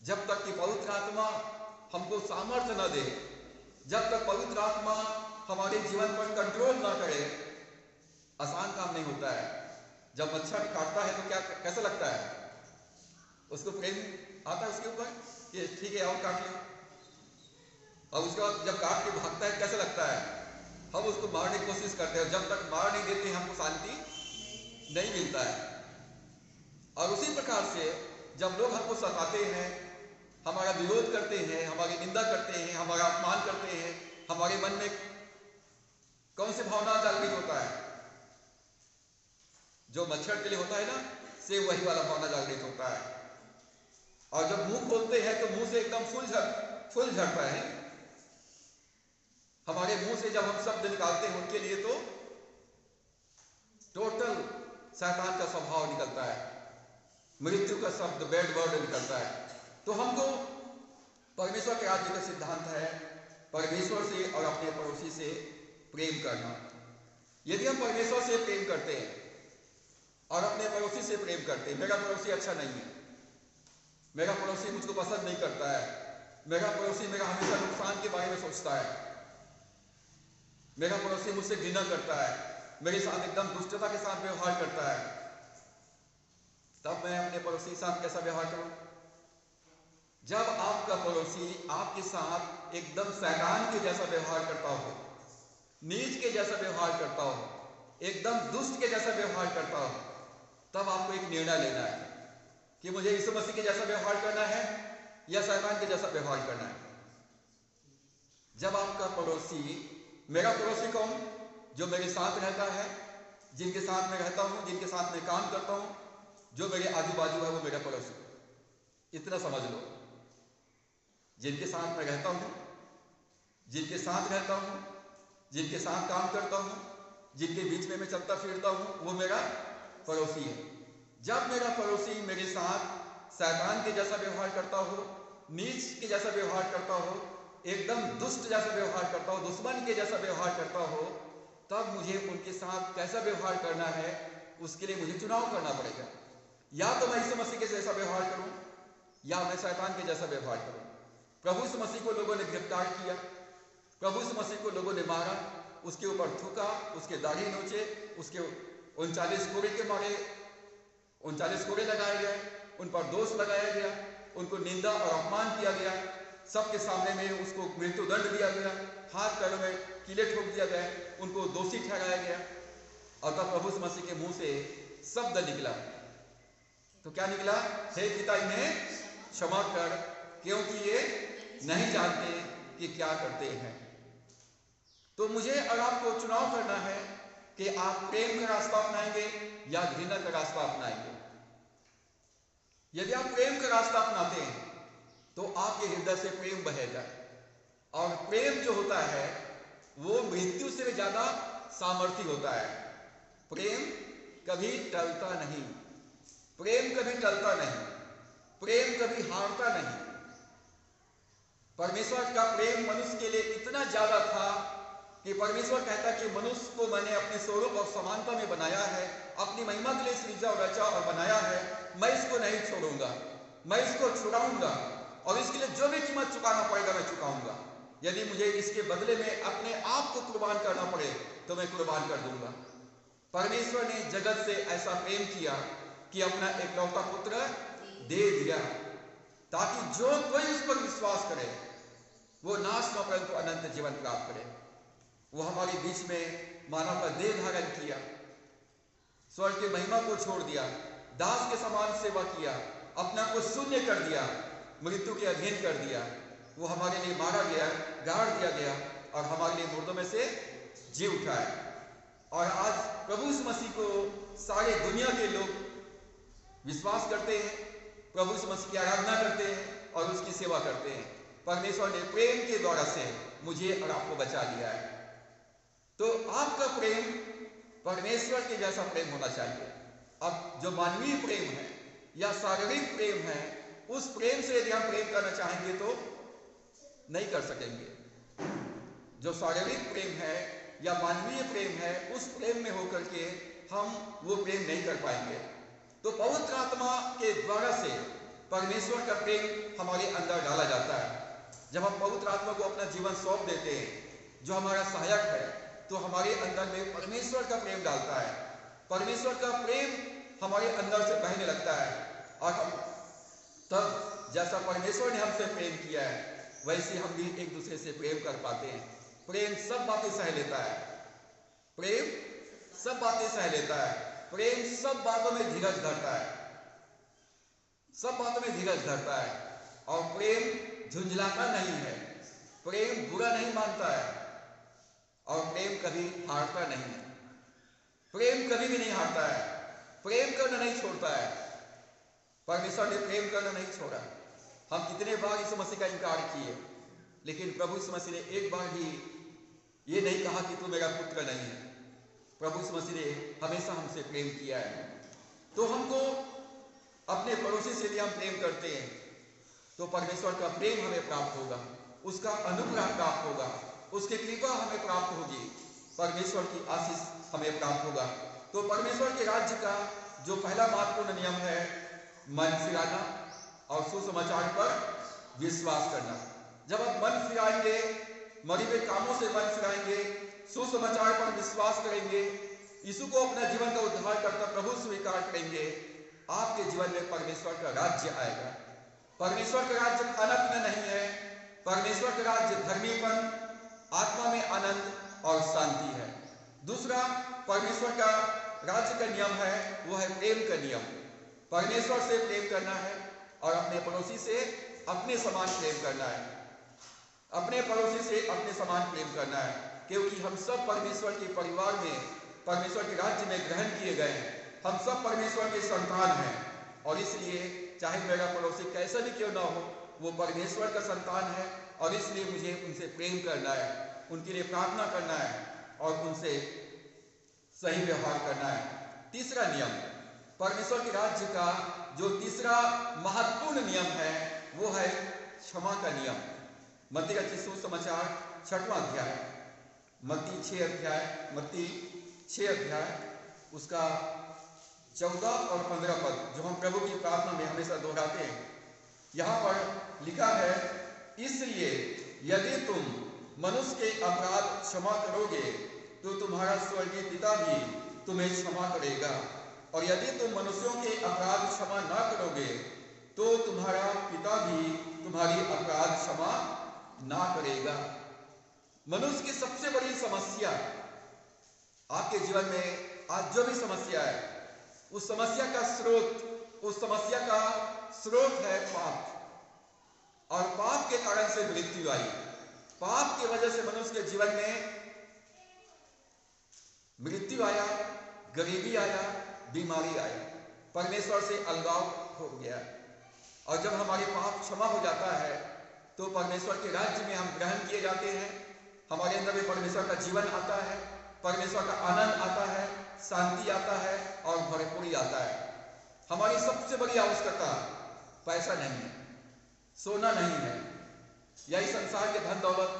Speaker 1: जब तक कि पवित्र आत्मा हमको सामर्थ्य न दे, जब तक पवित्र आत्मा हमारे जीवन पर कंट्रोल न करे, आसान काम नहीं होता है। जब मच्छर काटता है तो क्या कैसा लगता है? उसको प्रेम आता है उसके ऊपर कि ठीक है और काट लो, और उसके बाद जब काट के भागता है कैसा लगता है? हम उसको मारने की कोशिश करते हैं, जब तक मार नहीं देते हमको शांति नहीं मिलता है। और उसी प्रकार से जब लोग हमको सताते हैं, हमारा विरोध करते हैं, हमारी निंदा करते हैं, हमारा अपमान करते हैं, हमारे मन में कौन सी भावना जागृत होता है? जो मच्छर के लिए होता है ना, से वही वाला भावना जागृत होता है। और जब मुंह खोलते हैं तो मुंह से एकदम फूल झड़ता है। हमारे मुंह से जब हम शब्द निकालते हैं उनके लिए तो टोटल शैतान का स्वभाव निकलता है, मृत्यु का शब्द, बैड वर्ड निकलता है। तो हमको परमेश्वर के राज्य का सिद्धांत है परमेश्वर से और अपने पड़ोसी से प्रेम करना। यदि हम परमेश्वर से प्रेम करते हैं और अपने पड़ोसी से प्रेम करते हैं, मेरा पड़ोसी अच्छा नहीं है, मेरा पड़ोसी मुझको पसंद नहीं करता है, मेरा पड़ोसी मेरा हमेशा नुकसान के बारे में सोचता है, मेरा पड़ोसी मुझसे घृणा करता है, मेरे साथ एकदम दुष्टता के साथ व्यवहार करता है, तब मैं अपने पड़ोसी के साथ कैसा व्यवहार करूं? जब आपका पड़ोसी आपके साथ एकदम शैतान के जैसा व्यवहार करता हो, नीच के जैसा व्यवहार करता हो, एकदम दुष्ट के जैसा व्यवहार करता हो, तब आपको एक निर्णय लेना है कि मुझे यीशु मसीह के जैसा व्यवहार करना है या शैतान के जैसा व्यवहार करना है। जब आपका पड़ोसी, मेरा पड़ोसी कौन? जो मेरे साथ रहता है, जिनके साथ मैं रहता हूं, जिनके साथ मैं काम करता हूं, जो मेरे आजू बाजू है, वो मेरा पड़ोसी। इतना समझ लो, जिनके साथ मैं रहता हूं, जिनके साथ रहता हूं, जिनके साथ काम करता हूं, जिनके बीच में मैं चलता फिरता हूं, वो मेरा पड़ोसी है। जब मेरा पड़ोसी मेरे साथ शैतान के जैसा व्यवहार करता हो, नीच के जैसा व्यवहार करता हो, एकदम दुष्ट जैसा व्यवहार करता हो, दुश्मन के जैसा व्यवहार करता हो, तब मुझे उनके साथ कैसा व्यवहार करना है, उसके लिए मुझे चुनाव करना पड़ेगा। या तो मैं यीशु मसीह के जैसा व्यवहार करूं या मैं शैतान के जैसा व्यवहार करूं। प्रभु यीशु मसीह को लोगों ने गिरफ्तार किया, प्रभु यीशु मसीह को लोगों ने मारा, उसके ऊपर थूका, उसके दाढ़ी नोचे, उसके 39 कोड़े के मारे, 39 कोड़े लगाए गए, उन पर दोष लगाया गया, उनको निंदा और अपमान किया गया, सबके सामने में उसको मृत्यु दंड दिया गया, हाथ पैरों में कीले ठोक दिया गया, उनको दोषी ठहराया गया। और तब प्रभु यीशु मसीह के मुंह से शब्द निकला, तो क्या निकला? हे पिता इन्हें क्षमा कर, क्योंकि ये नहीं जानते कि क्या करते हैं। तो मुझे और आपको चुनाव करना है कि आप प्रेम का रास्ता अपनाएंगे या घृणा का रास्ता अपनाएंगे। यदि आप प्रेम का रास्ता अपनाते हैं तो आपके हृदय से प्रेम बहेगा, और प्रेम जो होता है वो मृत्यु से भी ज्यादा सामर्थी होता है। प्रेम कभी टलता नहीं, प्रेम कभी टलता नहीं, प्रेम कभी हारता नहीं। परमेश्वर का प्रेम मनुष्य के लिए इतना ज्यादा था कि परमेश्वर कहता कि मनुष्य को मैंने अपने स्वरूप और समानता में बनाया है, अपनी महिमा के लिए सृजा और रचा और बनाया है, मैं इसको नहीं छोड़ूंगा, मैं इसको छुड़ाऊंगा, और इसके लिए जो भी कीमत चुकाना पड़ेगा मैं चुकाऊंगा। यदि मुझे इसके बदले में अपने आप को कुर्बान करना पड़े तो मैं कुर्बान कर दूंगा। परमेश्वर ने जगत से ऐसा प्रेम किया कि अपना एकलौता पुत्र दे दिया, ताकि जो कोई उस पर विश्वास करे वो नाश न परंतु अनंत जीवन प्राप्त करे। वो हमारे बीच में मानव का देह धारण किया, स्वर्ग की महिमा को छोड़ दिया, दास के समान सेवा किया, अपना को शून्य कर दिया, मृत्यु के अधीन कर दिया। वो हमारे लिए मारा गया, गाड़ दिया गया और हमारे लिए मुर्दों में से जी उठा है। और आज प्रभु यीशु मसीह को सारे दुनिया के लोग विश्वास करते हैं, प्रभु यीशु मसीह की आराधना करते हैं और उसकी सेवा करते हैं। परमेश्वर ने प्रेम के द्वारा से मुझे और आपको बचा लिया है। तो आपका प्रेम परमेश्वर के जैसा प्रेम होना चाहिए। अब जो मानवीय प्रेम है या शारीरिक प्रेम है, उस प्रेम से यदि हम प्रेम करना चाहेंगे तो नहीं कर सकेंगे। जो शारीरिक प्रेम है या मानवीय प्रेम है, उस प्रेम में होकर के हम वो प्रेम नहीं कर पाएंगे। तो पवित्र आत्मा के द्वारा से परमेश्वर का प्रेम हमारे अंदर डाला जाता है। जब हम पवित्र आत्मा को अपना जीवन सौंप देते हैं, जो हमारा सहायक है, तो हमारे अंदर में परमेश्वर का प्रेम डालता है। परमेश्वर का प्रेम हमारे अंदर से बहने लगता है और हम तब जैसा परमेश्वर ने हमसे प्रेम किया है, वैसे हम भी एक दूसरे से प्रेम कर पाते हैं। प्रेम सब बातें सह लेता है, प्रेम सब बातें सह लेता है, प्रेम सब बातों में धीरज धरता है, सब बातों में धीरज धरता है। और प्रेम झुंझलाता नहीं है, प्रेम बुरा नहीं मानता है और प्रेम कभी हारता नहीं है। प्रेम कभी भी नहीं हारता है, प्रेम करना नहीं छोड़ता है। परमेश्वर ने प्रेम करना नहीं छोड़ा। हम कितने बार यीशु मसीह का इनकार किए, लेकिन प्रभु यीशु मसीह ने एक बार भी ये नहीं कहा कि तू मेरा पुत्र नहीं है। प्रभु यीशु मसीह ने हमेशा हमसे प्रेम किया है। तो हमको अपने पड़ोसी से यदि हम प्रेम करते हैं तो परमेश्वर का प्रेम हमें प्राप्त होगा, उसका अनुग्रह प्राप्त होगा, उसकी कृपा हमें प्राप्त होगी, परमेश्वर की आशीष हमें प्राप्त होगा। तो परमेश्वर के राज्य का जो पहला महत्वपूर्ण नियम है, मन फिराना और सुसमाचार पर विश्वास करना। जब आप मन फिराएंगे, मरी हुए कामों से मन फिराएंगे, सुसमाचार पर विश्वास करेंगे, यीशु को अपना जीवन का उद्धारकर्ता प्रभु स्वीकार करेंगे, आपके जीवन में परमेश्वर का राज्य आएगा। परमेश्वर का राज्य खाना पीना नहीं है, परमेश्वर का राज्य धर्मीपन, आत्मा में आनंद और शांति है। दूसरा परमेश्वर का राज्य का नियम है, वो है प्रेम का नियम। परमेश्वर से प्रेम करना है और अपने पड़ोसी से अपने समान प्रेम करना है, अपने पड़ोसी से अपने समान प्रेम करना है, क्योंकि हम सब परमेश्वर के परिवार में, परमेश्वर के राज्य में ग्रहण किए गए हैं। हम सब परमेश्वर के संतान हैं और इसलिए चाहे मेरा पड़ोसी कैसा भी क्यों ना हो, वो परमेश्वर का संतान है और इसलिए मुझे उनसे प्रेम करना है, उनके लिए प्रार्थना करना है और उनसे सही व्यवहार करना है। तीसरा नियम, परमेश्वर के राज्य का जो तीसरा महत्वपूर्ण नियम है, वो है क्षमा का नियम। मत्ती का सुसमाचार 6वां अध्याय, मत्ती 6 अध्याय उसका 14 और 15 पद, जो हम प्रभु की प्रार्थना में हमेशा दोहराते हैं। यहाँ पर लिखा है, इसलिए यदि तुम मनुष्य के अपराध क्षमा करोगे तो तुम्हारा स्वर्गीय पिता भी तुम्हें क्षमा करेगा, और यदि तुम मनुष्यों के अपराध क्षमा ना करोगे तो तुम्हारा पिता भी तुम्हारी अपराध क्षमा ना करेगा। मनुष्य की सबसे बड़ी समस्या, आपके जीवन में आज जो भी समस्या है, उस समस्या का स्रोत है पाप, और पाप के कारण से मृत्यु आई। पाप की वजह से मनुष्य के जीवन में मृत्यु आया, गरीबी आया, बीमारी आया, परमेश्वर से अलगाव हो गया। और जब हमारे पाप क्षमा हो जाता है तो परमेश्वर के राज्य में हम ग्रहण किए जाते हैं, हमारे अंदर में परमेश्वर का जीवन आता है, परमेश्वर का आनंद आता है, शांति आता है और भरपूरी आता है। हमारी सबसे बड़ी आवश्यकता पैसा नहीं है, सोना नहीं है, या इस संसार के धन दौलत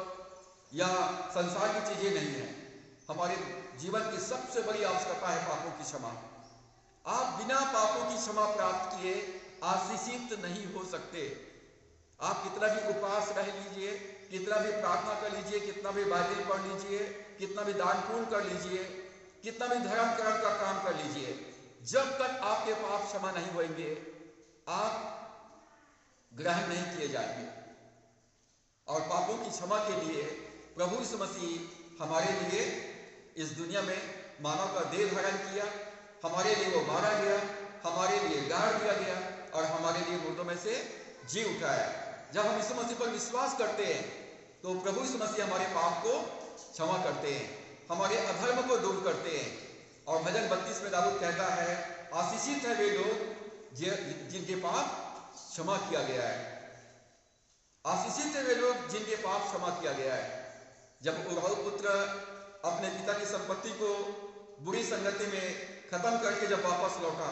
Speaker 1: या संसार की चीजें नहीं है। हमारे जीवन की सबसे बड़ी आवश्यकता है पापों की क्षमा। आप बिना पापों की क्षमा प्राप्त किए आशीषित नहीं हो सकते। आप कितना भी उपवास रह लीजिए, कितना भी प्रार्थना कर लीजिए, कितना भी बाइबल पढ़ लीजिए, कितना भी दान पुण्य कर लीजिए, कितना भी धर्म कर्म का काम कर लीजिए, जब तक आपके पाप क्षमा नहीं होंगे, आप ग्रहण नहीं किए जाएंगे। और पापों की क्षमा के लिए प्रभु यीशु मसीह हमारे लिए इस दुनिया में मानव का देह धारण किया, हमारे लिए वो मारा गया, हमारे लिए गाड़ दिया गया और हमारे लिए मुर्दों में से जी उठाया। जब हम यीशु मसीह पर विश्वास करते हैं तो प्रभु यीशु मसीह हमारे पाप को क्षमा करते हैं, हमारे अधर्म को दूर करते हैं। और भजन 32 में दाऊद कहता है, आशीषित है वे लोग जिनके पाप क्षमा किया गया है। आशीषित है वे लोग जिनके पाप क्षमा किया गया है। जब उराऊ पुत्र अपने पिता की संपत्ति को बुरी संगति में खत्म करके जब वापस लौटा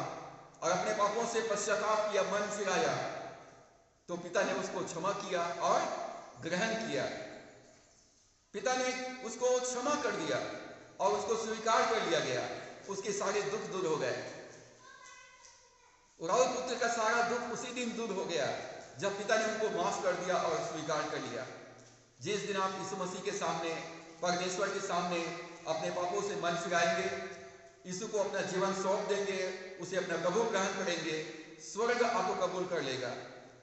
Speaker 1: और अपने पापों से पश्चाताप किया, मन फिराया, तो पिता ने उसको क्षमा किया और ग्रहण किया। पिता ने उसको क्षमा कर दिया और उसको स्वीकार कर लिया गया। उसके सारे दुख दूर हो गए। उराऊ पुत्र का सारा दुख उसी दिन दूर हो गया जब पिता ने उनको माफ कर दिया और स्वीकार कर लिया। जिस दिन आप यीशु मसीह के सामने, परमेश्वर के सामने अपने पापों से मन फिराएंगे, यीशु को अपना जीवन सौंप देंगे, उसे अपना कबूल ग्रहण करेंगे, स्वर्ग आपको कबूल कर लेगा।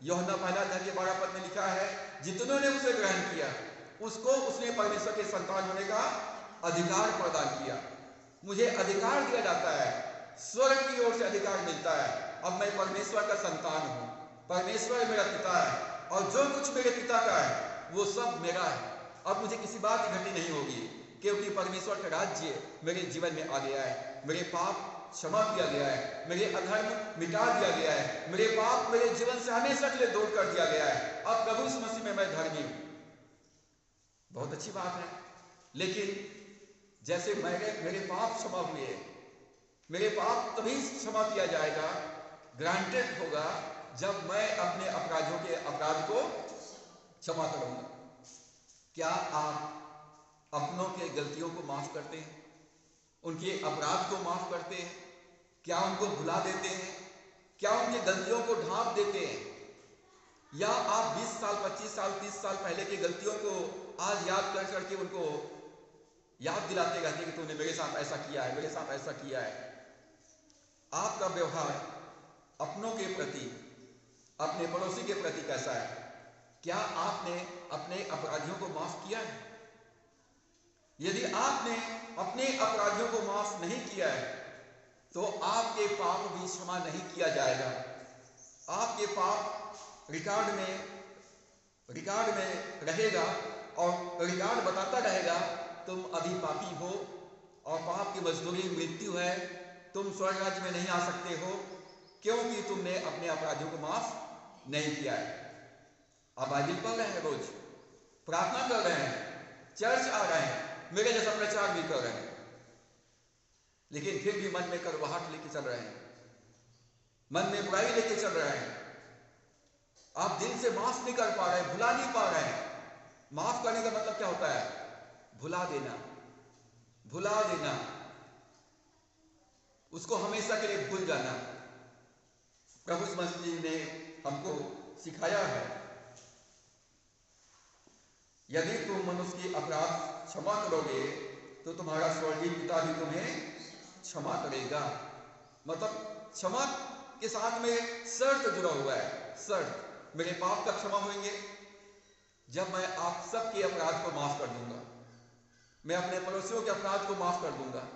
Speaker 1: यूहन्ना 1:12 में लिखा है, जितनों ने उसे ग्रहण किया उसको उसने परमेश्वर के संतान होने का अधिकार प्रदान किया। मुझे अधिकार दिया जाता है, स्वर्ग की ओर से अधिकार मिलता है। अब मैं परमेश्वर का संतान हूं, परमेश्वर मेरा पिता है और जो कुछ मेरे पिता का है वो सब मेरा है। अब मुझे किसी बात की घटी नहीं होगी, क्योंकि परमेश्वर का राज्य मेरे जीवन में आ गया है। मेरे पाप क्षमा किया गया है, मेरे अधर्म मिटा दिया गया है, मेरे पाप मेरे जीवन से हमेशा के लिए दूर कर दिया गया है। अब प्रभु यीशु मसीह में मैं धर्मी हूं। बहुत अच्छी बात है, लेकिन जैसे मेरे पाप क्षमा हुए, मेरे पाप तभी क्षमा किया जाएगा, ग्रांटेड होगा, जब मैं अपने अपराधियों के अपराध को क्षमा करूंगा। क्या आप अपनों के गलतियों को माफ करते हैं? उनके अपराध को माफ करते हैं? क्या उनको भुला देते हैं? क्या उनकी गलतियों को ढांप देते हैं? या आप 20 साल, 25 साल, 30 साल पहले की गलतियों को आज याद कर करके उनको याद दिलाते रहते हैं कि तुमने मेरे साथ ऐसा किया है, मेरे साथ ऐसा किया है। आपका व्यवहार अपनों के प्रति, अपने पड़ोसी के प्रति कैसा है? क्या आपने अपने अपराधियों को माफ किया है? यदि आपने अपने अपराधियों को माफ नहीं किया है तो आपके पाप भी क्षमा नहीं किया जाएगा। आपके पाप रिकॉर्ड में रहेगा और रिकॉर्ड बताता रहेगा, तुम अभी पापी हो और पाप की मजदूरी मृत्यु है, तुम स्वर्ग राज्य में नहीं आ सकते हो क्योंकि तुमने अपने अपराधियों को माफ नहीं किया है। आप बाइबल पढ़ रहे हैं, रोज प्रार्थना कर रहे हैं, चर्च आ रहे हैं, मेरे जैसा प्रचार भी कर रहे हैं, लेकिन फिर भी मन में कड़वाहट लेके चल रहे हैं, मन में बुराई लेके चल रहे हैं। आप दिल से माफ नहीं कर पा रहे, भुला नहीं पा रहे हैं। माफ करने का मतलब क्या होता है? भुला देना, भुला देना, उसको हमेशा के लिए भूल जाना। प्रभु यीशु मसीह ने हमको सिखाया है, यदि तुम मनुष्य की अपराध क्षमा करोगे तो तुम्हारा स्वर्गीय पिता भी तुम्हें क्षमा करेगा। मतलब क्षमा के साथ में शर्त जुड़ा हुआ है। शर्त, मेरे पाप का क्षमा होंगे जब मैं आप सबके अपराध को माफ कर दूंगा, मैं अपने पड़ोसियों के अपराध को माफ कर दूंगा।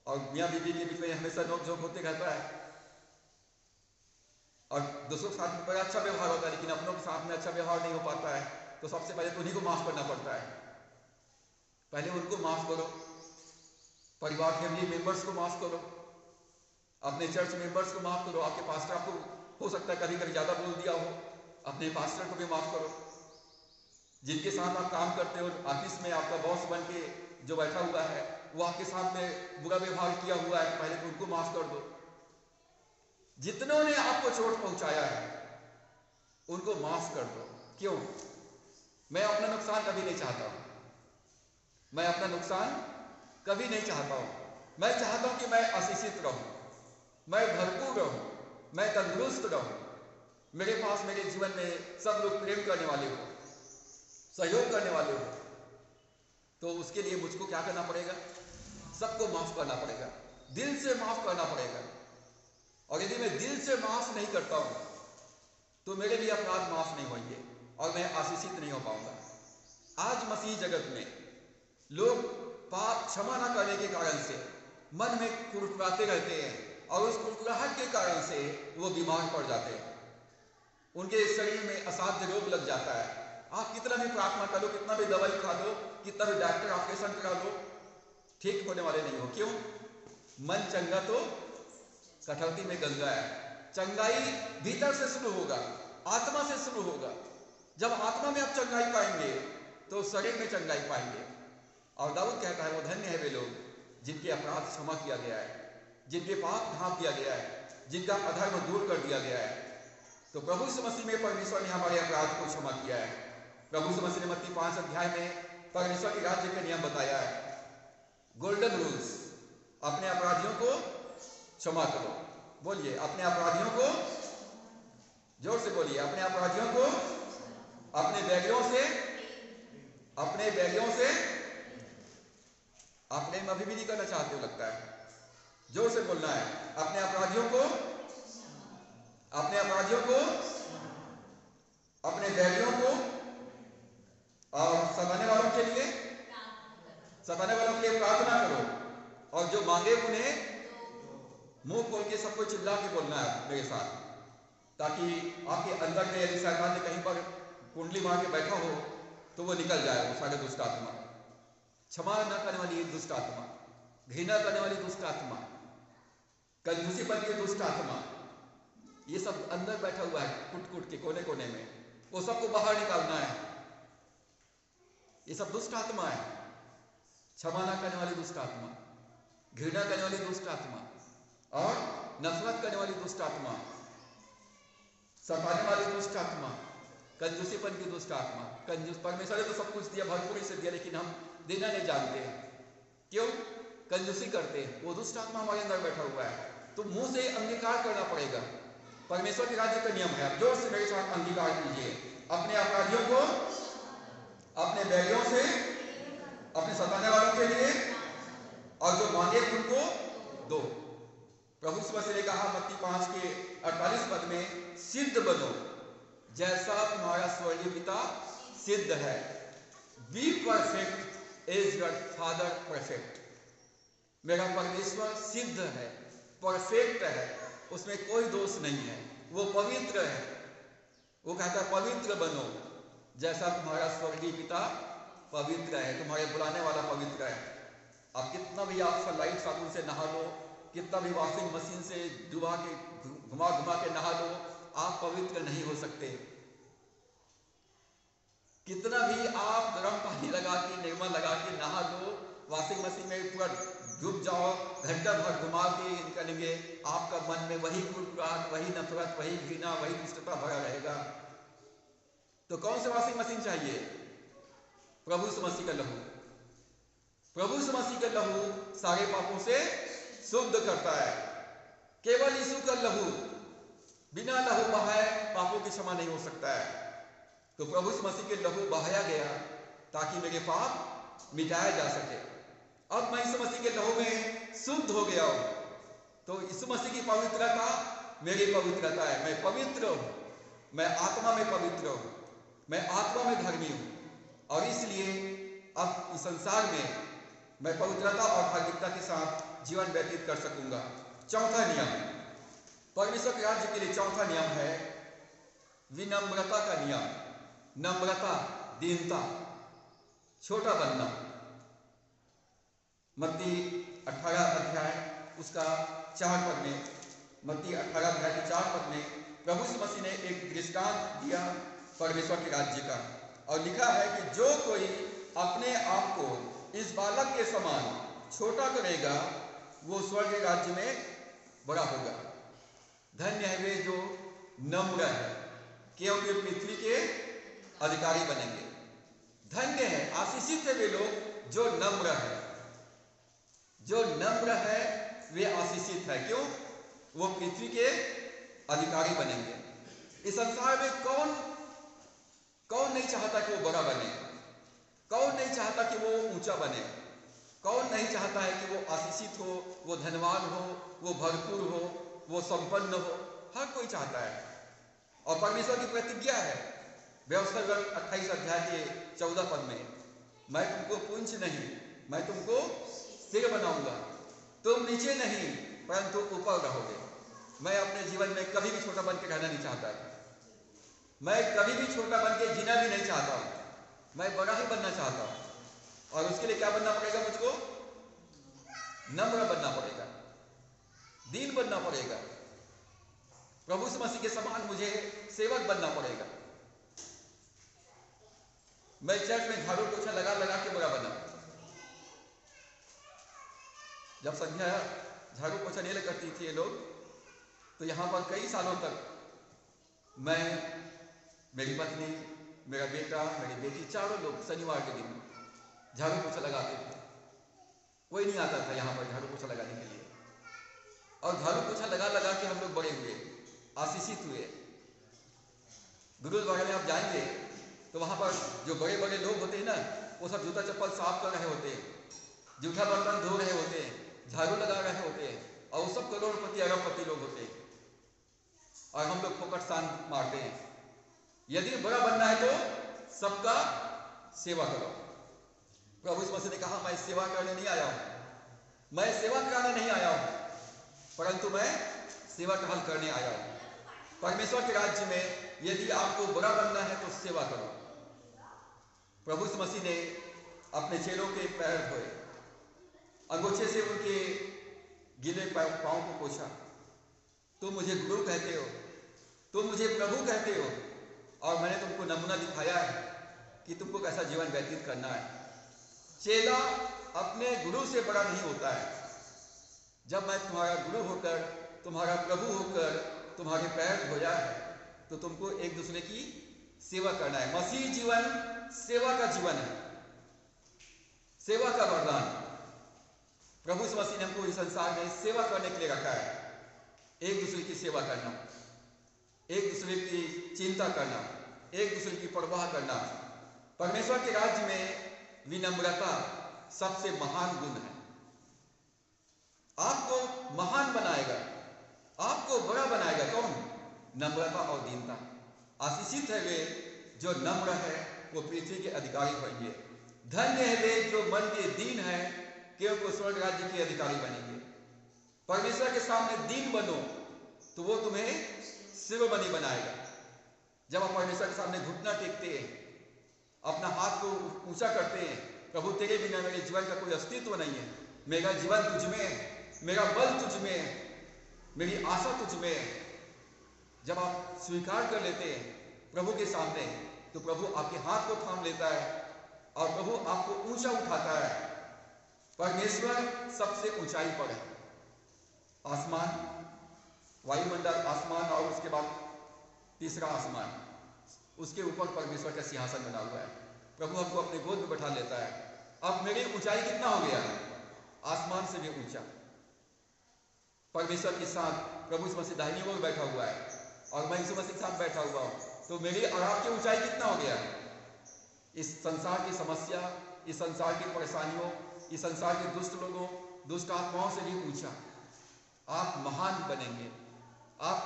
Speaker 1: और मियाँ बीवी के बीच में हमेशा नोक झोंक होते रहता है और दूसरों के साथ में बड़ा अच्छा व्यवहार होता है, लेकिन अपनों के साथ में अच्छा व्यवहार नहीं हो पाता है। तो सबसे पहले तो उन्हीं को माफ करना पड़ता है। पहले उनको माफ करो, परिवार फैमिली मेंबर्स को माफ करो, अपने चर्च मेंबर्स को माफ करो। आपके पास्टर आपको हो सकता है कभी कभी ज्यादा बोल दिया हो, अपने पास्टर को भी माफ करो। जिनके साथ आप काम करते हो, ऑफिस में आपका बॉस बन के जो बैठा हुआ है वो आपके साथ में बुरा व्यवहार किया हुआ है, पहले तो उनको माफ कर दो। जितनों ने आपको चोट पहुंचाया है उनको माफ कर दो। क्यों? मैं अपना नुकसान कभी नहीं चाहता हूं, मैं अपना नुकसान कभी नहीं चाहता हूं। मैं चाहता हूं कि मैं आशीषित रहूं, मैं भरपूर रहूं, मैं तंदुरुस्त रहूं, मेरे पास मेरे जीवन में सब लोग प्रेम करने वाले हो, सहयोग करने वाले हो। तो उसके लिए मुझको क्या करना पड़ेगा? सबको माफ करना पड़ेगा, दिल से माफ करना पड़ेगा। और यदि मैं दिल से माफ नहीं करता हूं तो मेरे भी अपराध माफ नहीं होंगे और मैं आशीषित नहीं हो पाऊंगा। आज मसीह जगत में लोग पाप क्षमा न करने के कारण से मन में कुड़कुड़ाते रहते हैं और उस कुड़कुड़ाहट के कारण से वो बीमार पड़ जाते हैं, उनके शरीर में असाध्य रोग लग जाता है। आप कितना भी प्रार्थना कर लो, कितना भी दवाई खा लो, कितना भी डॉक्टर ऑपरेशन करा लो, ठीक होने वाले नहीं हो। क्यों? मन चंगा तो कटौती में गंगा है। चंगाई भीतर से शुरू होगा, आत्मा से शुरू होगा। जब आत्मा में आप चंगाई पाएंगे तो शरीर में चंगाई पाएंगे। और दाऊद कहता है वो धन्य है वे लोग जिनके अपराध क्षमा किया गया है, जिनके पाप ढांप दिया गया है, जिनका अधर्म दूर कर दिया गया है। तो प्रभु यीशु मसीह में परमेश्वर ने हमारे अपराध को क्षमा किया है। प्रभु यीशु मसीह ने मत्ती 5 अध्याय में परमेश्वर के राज्य के नियम बताया है, गोल्डन रूल्स। अपने अपराधियों को क्षमा करो। बोलिए, अपने अपराधियों को, जोर से बोलिए, अपने अपराधियों को अपने बैरियों से, अपने बैरियों से। आप प्रेम अभी भी नहीं करना चाहते हो लगता है, जोर से बोलना है, अपने अपराधियों को, अपने अपराधियों को, अपने बैरियों को, और सताने वालों के लिए, सताने वालों के लिए प्रार्थना करो, और जो मांगे उन्हें मुंह खोल के सबको चिल्ला के बोलना है मेरे साथ, ताकि आपके अंदर में यदि शैतान ने कहीं पर कुंडली मार के बैठा हो तो वो निकल जाए, वो सारे दुष्ट आत्मा, क्षमा न करने वाली दुष्ट आत्मा, घृणा करने वाली दुष्ट आत्मा, कंजूसीपन की दुष्ट आत्मा, ये सब अंदर बैठा हुआ है कुट कुट के कोने कोने में, वो सबको बाहर निकालना है। ये सब दुष्ट आत्मा है। क्षमा न करने वाली दुष्ट आत्मा, घृणा करने वाली दुष्ट आत्मा, और नफरत करने वाली दुष्ट आत्मा, सताने वाली दुष्ट आत्मा, कंजूसीपन की दुष्ट आत्मा। कंजूस, परमेश्वर ने तो सब कुछ दिया, भरपूरी से दिया, लेकिन हम देना नहीं जानते हैं। क्यों? कंजूसी करते हैं। वो दुष्ट आत्मा हमारे अंदर बैठा हुआ है। तो मुंह से अंगीकार करना पड़ेगा। परमेश्वर के राज्य का नियम है। आप जोर से मेरे साथ अंगीकार कीजिए, अपने अपराधियों को, अपने बैरियों से, अपने सताने वालों के लिए, और जो मांगे उनको दो। प्रभु यीशु मसीह ने कहा मत्ती 5 के 48 पद में, सिद्ध बनो जैसा तुम्हारा स्वर्गीय पिता सिद्ध है। Be perfect as your father perfect. मेरा परमेश्वर सिद्ध है, परफेक्ट है, उसमें कोई दोष नहीं है, वो पवित्र है। वो कहता है पवित्र बनो जैसा तुम्हारा स्वर्गीय पिता पवित्र है। तुम्हारे बुलाने वाला पवित्र है। अब कितना भी आप सनलाइट साबुन से नहा लो, कितना भी वॉशिंग मशीन से डुबा के घुमा घुमा के नहा लो, आप पवित्र नहीं हो सकते। कितना भी आप गर्म पानी लगा के, निर्मा लगा के नहा लो, वॉशिंग मशीन में पूरा डूब जाओ, घंटा भर घुमा के निकलेंगे, आपका मन में वही कुड़कुड़ाहट, वही नफरत, वही घृणा, वही दुष्टता भरा रहेगा। तो कौन सी वॉशिंग मशीन चाहिए? प्रभु यीशु मसीह का लहू। प्रभु यीशु मसीह का लहू सारे पापों से शुद्ध करता है। केवल यीशु का लहू, बिना लहू बहाए पापों की क्षमा नहीं हो सकता है। तो प्रभु यीशु मसीह के लहू बहाया गया ताकि मेरे पाप मिटाया जा सके। अब मैं यीशु मसीह के लहू में शुद्ध हो गया हूं, तो यीशु मसीह की पवित्रता मेरी पवित्रता है। मैं पवित्र हूं, मैं आत्मा में पवित्र हूं, मैं आत्मा में धर्मी हूं, और इसलिए अब इस संसार में मैं पवित्रता और धार्मिकता के साथ जीवन व्यतीत कर सकूंगा। चौथा नियम, परमेश्वर के राज्य के लिए चौथा नियम है विनम्रता का नियम। नम्रता, दीनता, छोटा बनना। मत्ती 18 अध्याय उसका 4 पद में, मत्ती 18 अध्याय के 4 पद में प्रभु यीशु मसीह ने एक दृष्टांत दिया परमेश्वर के राज्य का, और लिखा है कि जो कोई अपने आप को इस बालक के समान छोटा करेगा वो स्वर्ग के राज्य में बड़ा होगा। धन्य है वे जो नम्र है, क्योंकि पृथ्वी के अधिकारी बनेंगे। धन्य है, आशीषित है वे लोग जो नम्र है। जो नम्र है वे आशीषित है। क्यों? वो पृथ्वी के अधिकारी बनेंगे। इस संसार में कौन नहीं चाहता कि वो बड़ा बने? कौन नहीं चाहता कि वो ऊंचा बने? कौन नहीं चाहता है कि वो आशीषित हो, वो धनवान हो, वो भरपूर हो, वो संपन्न हो? हर कोई चाहता है। और परमेश्वर की प्रतिज्ञा है व्यवस्था 28 अध्याय के 14 पद में, मैं तुमको पुंज नहीं मैं तुमको सिर बनाऊंगा, तुम नीचे नहीं परंतु ऊपर रहोगे। मैं अपने जीवन में कभी भी छोटा बन के रहना नहीं चाहता, मैं कभी भी छोटा बन के जीना भी नहीं चाहता, मैं बड़ा ही बनना चाहता हूं। और उसके लिए क्या बनना पड़ेगा? मुझको नम्र बनना पड़ेगा, दीन बनना पड़ेगा, प्रभु यीशु मसीह के समान मुझे सेवक बनना पड़ेगा। मैं चर्च में झाड़ू पोछा लगा लगा के बड़ा बना। जब संध्या झाड़ू पोछा नहीं करती थी ये लोग, तो यहां पर कई सालों तक मैं, मेरी पत्नी, मेरा बेटा, मेरी बेटी, चारों लोग शनिवार के दिन झाड़ू पोछा लगाते थे। कोई नहीं आता था यहाँ पर झाड़ू पोछा लगाने के लिए, और झाड़ू पोछा लगा लगा के हम लोग बड़े हुए, आशीषित हुए। गुरुद्वारा में आप जाएंगे तो वहां पर जो बड़े बड़े लोग होते हैं ना, वो सब जूता चप्पल साफ कर रहे होते हैं, जूठा बर्तन धो रहे होते हैं, झाड़ू लगा रहे होते हैं, और वो सब करोड़पति अरबपति लोग होते हैं, और हम लोग फोकट शांत मारते हैं। यदि बड़ा बनना है तो सबका सेवा करो। प्रभु यीशु मसीह ने कहा, मैं सेवा करने नहीं आया हूं, मैं सेवा कराने नहीं आया हूं, परंतु मैं सेवा टहल करने आया हूं। परमेश्वर के राज्य में यदि आपको बड़ा बनना है तो सेवा करो। प्रभु यीशु मसीह ने अपने चेलों के पैर धोए, अंगोछे से उनके गीले पांव को पोंछा। तुम मुझे गुरु कहते हो, तुम मुझे प्रभु कहते हो, और मैंने तुमको नमूना दिखाया है कि तुमको कैसा जीवन व्यतीत करना है। चेला अपने गुरु से बड़ा नहीं होता है। जब मैं तुम्हारा गुरु होकर, तुम्हारा प्रभु होकर तुम्हारे पैर धोया है, तो तुमको एक दूसरे की सेवा करना है। मसीह जीवन सेवा का जीवन है, सेवा का वरदान। प्रभु यीशु मसीह ने हमको इस संसार में सेवा करने के लिए रखा है। एक दूसरे की सेवा करना, एक दूसरे की चिंता करना, एक दूसरे की परवाह करना। परमेश्वर के राज्य में विनम्रता सबसे महान गुण है। आपको महान बनाएगा, आपको बड़ा बनाएगा कौन? नम्रता और दीनता। आशीषित है वे जो नम्र है, वो पृथ्वी के अधिकारी होंगे। धन्य है वे जो मन के दीन है, क्योंकि स्वर्ग राज्य के अधिकारी बनेंगे। परमेश्वर के सामने दीन बनो तो वो तुम्हें शिरोमणि बनाएगा। जब आप परमेश्वर के सामने घुटना टेकते हैं, अपना हाथ को ऊंचा करते हैं, प्रभु तेरे बिना मेरे जीवन का कोई अस्तित्व नहीं है, मेरा जीवन तुझ में है, मेरा बल तुझ में है, मेरी आशा तुझ में है। जब आप स्वीकार कर लेते हैं प्रभु के सामने, तो प्रभु आपके हाथ को थाम लेता है और प्रभु आपको ऊंचा उठाता है। परमेश्वर सबसे ऊंचाई पर है। आसमान, वायुमंडल, आसमान, और उसके बाद तीसरा आसमान, उसके ऊपर परमेश्वर का सिंहासन बना हुआ है। प्रभु हमको अपने गोद में बैठा लेता है। अब मेरी ऊंचाई कितना हो गया? आसमान से भी ऊंचा। परमेश्वर के साथ प्रभु यीशु मसीह दाहिनी ओर बैठा हुआ है और मैं यीशु मसीह के साथ बैठा हुआ हूं, तो मेरी और आपकी ऊंचाई कितना हो गया? इस संसार की समस्या, इस संसार की परेशानियों, इस संसार के दुष्ट लोगों, दुष्ट आत्माओं से भी ऊंचा। आप महान बनेंगे, आप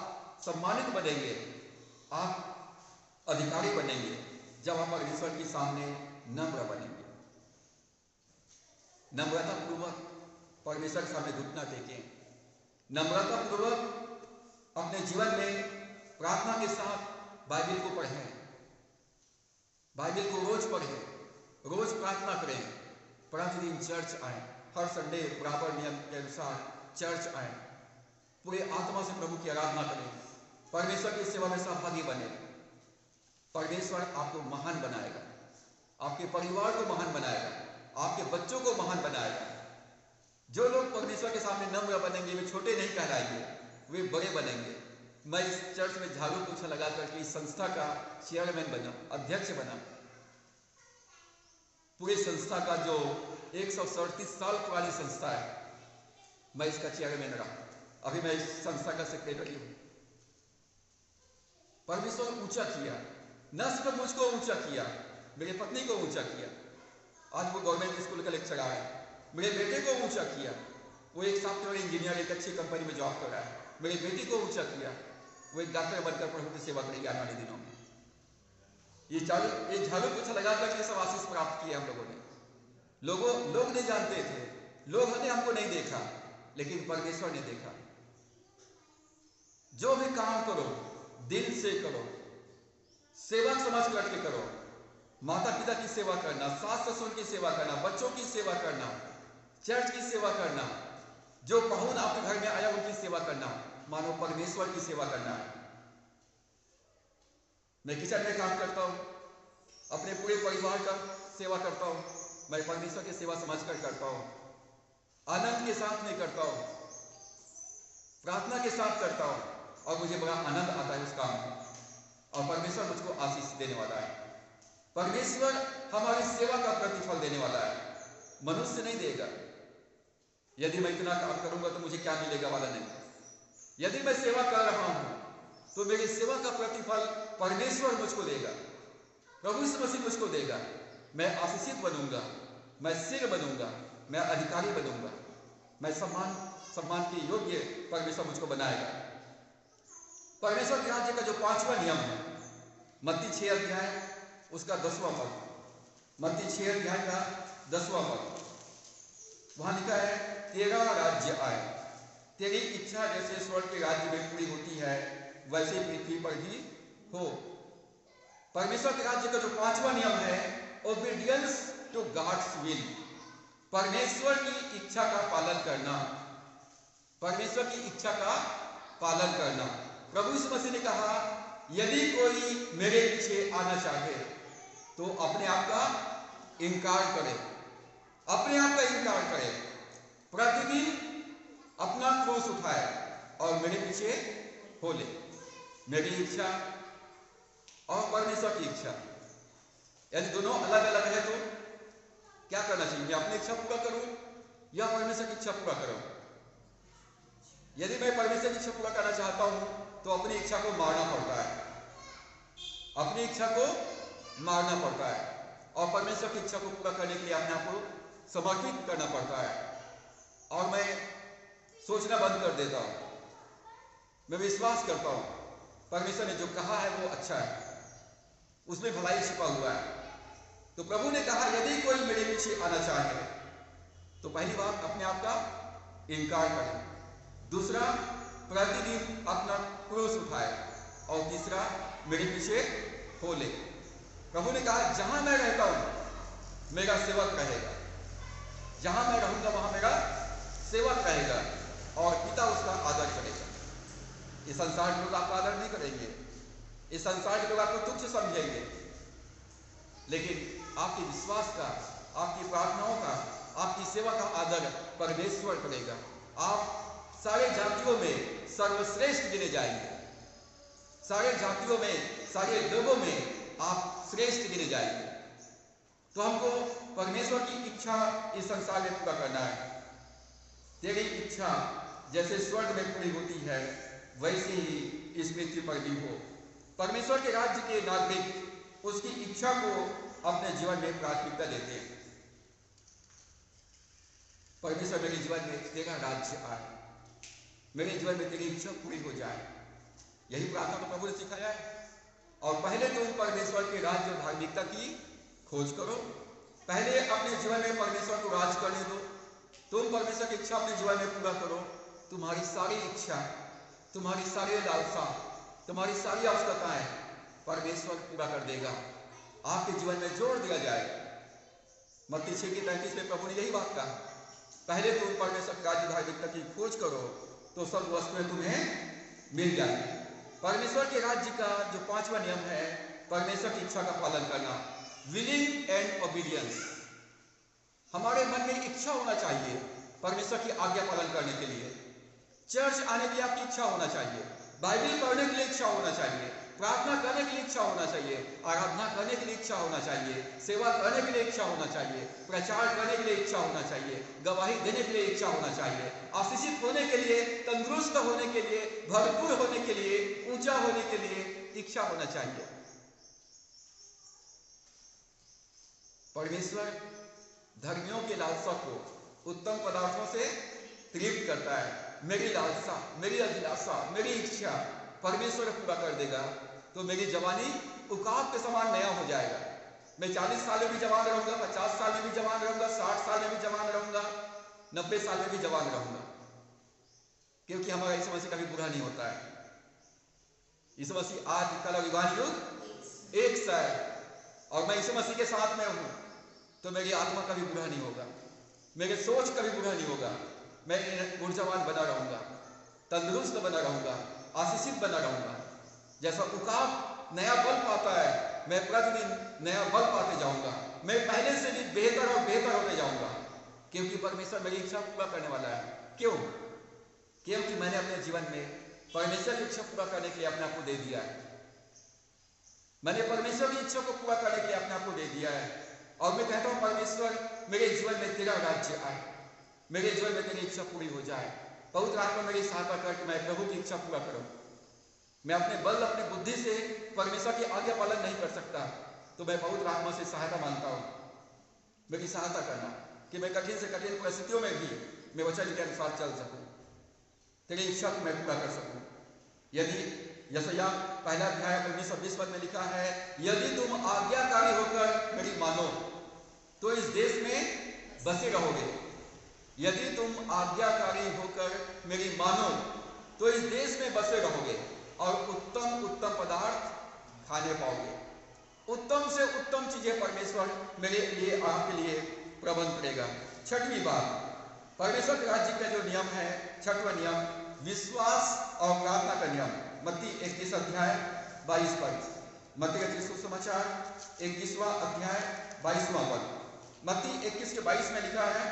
Speaker 1: सम्मानित बनेंगे, आप अधिकारी बनेंगे जब आप परमेश्वर के सामने नम्र बनेंगे। नम्रता पूर्वक परमेश्वर के सामने घुटना टेकें। नम्रता पूर्वक अपने जीवन में प्रार्थना के साथ बाइबल को पढ़ें, बाइबल को रोज पढ़ें, रोज प्रार्थना करें, प्रतिदिन चर्च आए, हर संडे बराबर नियम के अनुसार चर्च आए, पूरे आत्मा से प्रभु की आराधना करें, परमेश्वर की सेवा में सहभागी बने। परमेश्वर आपको महान बनाएगा, आपके परिवार को महान बनाएगा, आपके बच्चों को महान बनाएगा। जो लोग परमेश्वर के सामने नम्र बनेंगे वे छोटे नहीं कहलाएंगे, वे बड़े बनेंगे। मैं इस चर्च में झाड़ू पोछा लगा करके इस संस्था का चेयरमैन बना, अध्यक्ष बना। पूरी संस्था का जो 137 साल पुरानी संस्था है, मैं इसका चेयरमैन रहा। अभी मैं इस संस्था का सेक्रेटरी हूं। परमेश्वर ऊंचा किया, न सिर्फ मुझको ऊंचा किया, मेरी पत्नी को ऊंचा किया। आज वो गवर्नमेंट स्कूल का लेक्चरर है। मेरे बेटे को ऊंचा किया, वो एक सॉफ्टवेयर इंजीनियर एक अच्छी कंपनी में जॉब कर रहा है। मेरी बेटी को ऊंचा किया, वो एक डॉक्टर बनकर प्रभु की सेवा करेगी आने वाले दिनों में। ये झाड़ू पोछा लगा कर सब आशीष प्राप्त किया हम लोगों ने। लोग नहीं जानते थे, लोग ने हमको नहीं देखा, लेकिन परमेश्वर ने देखा। जो भी काम करो दिल से करो, सेवक समझ करके करो। माता पिता की सेवा करना, सास ससुर की सेवा करना, बच्चों की सेवा करना, चर्च की सेवा करना, जो पाहुन आपके घर में आया उनकी सेवा करना, मानो परमेश्वर की सेवा करना है। मैं किचन में काम करता हूं, अपने पूरे परिवार का सेवा करता हूं, मैं परमेश्वर की सेवा समझकर करता हूं, आनंद के साथ में करता हूं, प्रार्थना के साथ करता हूं, और मुझे बड़ा आनंद आता है उस काम में, और परमेश्वर मुझको आशीष देने वाला है। परमेश्वर हमारी सेवा का प्रतिफल देने वाला है, मनुष्य नहीं देगा। यदि मैं इतना काम करूंगा तो मुझे क्या मिलेगा वाला नहीं। यदि मैं सेवा कर रहा हूं तो मेरी सेवा का प्रतिफल परमेश्वर मुझको देगा, प्रभु यीशु मसीह मुझको देगा। मैं आशीषित बनूंगा, मैं सिर बनूंगा, मैं अधिकारी बनूंगा, मैं सम्मान के योग्य परमेश्वर मुझको बनाएगा। परमेश्वर के राज्य का जो 5वां नियम है, मत्ती 6 अध्याय उसका 10वां पद, मत्ती 6 अध्याय का 10वां पद, वहां लिखा है, तेरा राज्य आए, तेरी इच्छा जैसे स्वर्ग के राज्य में पूरी होती है वैसे पृथ्वी पर भी हो। परमेश्वर के राज्य का जो 5वां नियम है, ओबीडियंस टू गॉड्स विल, परमेश्वर की इच्छा का पालन करना, परमेश्वर की इच्छा का पालन करना। प्रभु यीशु मसीह ने कहा, यदि कोई मेरे पीछे आना चाहे तो अपने आप का इनकार करे, अपने आप का इनकार करे, प्रतिदिन अपना क्रूस उठाए और मेरे पीछे हो ले। मेरी इच्छा और परमेश्वर की इच्छा यदि दोनों अलग अलग है तो क्या करना चाहिए? मैं अपनी इच्छा पूरा करूं या परमेश्वर की इच्छा पूरा करूं? यदि मैं परमेश्वर की इच्छा पूरा करना चाहता हूं तो अपनी इच्छा को मारना पड़ता है, अपनी इच्छा को मारना पड़ता है, और परमेश्वर की इच्छा को पूरा करने के लिए अपने आप को समर्पित करना पड़ता है। और मैं सोचना बंद कर देता हूं, मैं विश्वास करता हूं परमेश्वर ने जो कहा है वो अच्छा है, उसमें भलाई छिपा हुआ है। तो प्रभु ने कहा, यदि कोई मेरे पीछे आना चाहे तो पहली बात अपने आप का इनकार करे, दूसरा प्रतिदिन अपना क्रूस उठाए, और तीसरा मेरे पीछे हो ले। प्रभु ने कहा, जहां मैं रहता हूं मेरा सेवक रहेगा, जहां मैं रहूंगा वहां मेरा सेवक रहेगा, और पिता उसका आदर करेगा। इस संसार के लोग आपका आदर नहीं करेंगे, इस संसार के लोग आपको तुच्छ समझेंगे, लेकिन आपके विश्वास का, आपकी प्रार्थनाओं का, आपकी सेवा का आदर परमेश्वर करेगा। आप सारे जातियों में सर्वश्रेष्ठ गिने जाएंगे, सारे जातियों में, सारे लोगों में आप श्रेष्ठ गिने जाएंगे। तो हमको परमेश्वर की इच्छा इस संसार में पूरा करना है। तेरी इच्छा जैसे स्वर्ग में पूरी होती है वैसे ही इस पृथ्वी पर भी हो। परमेश्वर के राज्य के नागरिक उसकी इच्छा को अपने जीवन में प्राथमिकता देते हैं। परमेश्वर मेरे जीवन में तेरा राज्य आए, मेरे जीवन में तेरी इच्छा पूरी हो जाए, यही प्रार्थना तो प्रभु ने सिखाया है। और पहले तुम परमेश्वर के राज्य और धार्मिकता की खोज करो, पहले अपने जीवन में परमेश्वर को राज करने दो, तुम परमेश्वर की इच्छा अपने जीवन में पूरा करो, तुम्हारी सारी इच्छा, तुम्हारी सारी लालसा, तुम्हारी सारी आवश्यकताएं परमेश्वर पूरा कर देगा, आपके जीवन में जोड़ दिया जाएगा। मत्ती 6:33 में प्रभु ने यही बात कहा, पहले तुम परमेश्वर के राज्य धार्मिकता की खोज करो तो सब वस्तुएं तुम्हें मिल जाएंगी। परमेश्वर के राज्य का जो 5वां नियम है, परमेश्वर की इच्छा का पालन करना, विलिंग एंड ओबीडियंस। हमारे मन में इच्छा होना चाहिए परमेश्वर की आज्ञा पालन करने के लिए। चर्च आने की आपकी इच्छा होना चाहिए, बाइबल पढ़ने के लिए इच्छा होना चाहिए, प्रार्थना करने के लिए इच्छा होना चाहिए, आराधना करने के लिए इच्छा होना चाहिए, सेवा करने के लिए इच्छा होना चाहिए, प्रचार करने के लिए इच्छा होना चाहिए, गवाही देने के लिए इच्छा होना चाहिए, आशीषित होने के लिए, तंदुरुस्त होने के लिए, भरपूर होने के लिए, ऊंचा होने के लिए इच्छा होना चाहिए। परमेश्वर धर्मियों के लालसा को उत्तम पदार्थों से तृप्त करता है। मेरी लालसा, मेरी अभिलाषा, मेरी इच्छा परमेश्वर पूरा कर देगा तो मेरी जवानी उकाब के समान नया हो जाएगा, मैं 40 साल में भी जवान रहूंगा, 50 साल में भी जवान रहूंगा, 60 साल में भी जवान रहूंगा, 90 साल में भी जवान रहूंगा, क्योंकि हमारा यीशु मसीह कभी बुरा नहीं होता है। यीशु मसीह आज कल और युगान युग एक सा है, और मैं यीशु मसीह के साथ में हूं तो मेरी आत्मा कभी बुरा नहीं होगा, मेरी सोच कभी बुरा नहीं होगा, मैं ऊर्जावान बना रहूंगा, तंदुरुस्त बना रहूंगा, आशीषित बना रहूंगा। जैसा उकाब नया बल पाता है, मैं प्रतिदिन नया बल पाते जाऊंगा, मैं पहले से भी बेहतर और बेहतर होते जाऊंगा, क्योंकि परमेश्वर मेरी इच्छा पूरा करने वाला है। क्यों? क्योंकि मैंने अपने जीवन में परमेश्वर की इच्छा पूरा करने के लिए अपने आप को दे दिया है। मैंने परमेश्वर की इच्छा को पूरा करने के लिए अपने आप को दे दिया है, और मैं कहता हूं परमेश्वर मेरे जीवन में तेरा राज्य आए, मेरे जीवन में तेरी इच्छा पूरी हो जाए। पवित्र आत्मा मेरी सहायता कर कि मैं प्रभु की इच्छा पूरा करूं। मैं अपने बल अपनी बुद्धि से परमेश्वर की आज्ञा पालन नहीं कर सकता, तो मैं पवित्र आत्मा से सहायता मांगता हूं, मेरी सहायता करना कि मैं कठिन से कठिन परिस्थितियों में भी मैं वचन के अनुसार चल सकूं, तेरी इच्छा को मैं पूरा कर सकूं। यदि यशायाह पहला अध्याय 19-20 पद में लिखा है, यदि तुम आज्ञाकारी होकर मेरी मानो तो इस देश में बसे रहोगे। यदि तुम आज्ञाकारी होकर मेरी मानो तो इस देश में बसे रहोगे और उत्तम उत्तम पदार्थ खाने पाओगे। उत्तम से उत्तम चीजें परमेश्वर मेरे लिए आपके लिए प्रबंध करेगा। छठवीं बात, परमेश्वर के राज्य का जो नियम है, छठवां नियम, विश्वास और प्रार्थना का नियम। मत्ती 21 अध्याय 22 पद, मत्ती का सुसमाचार 21वां अध्याय 22वां पद। मत्ती 21 के 22 में लिखा है,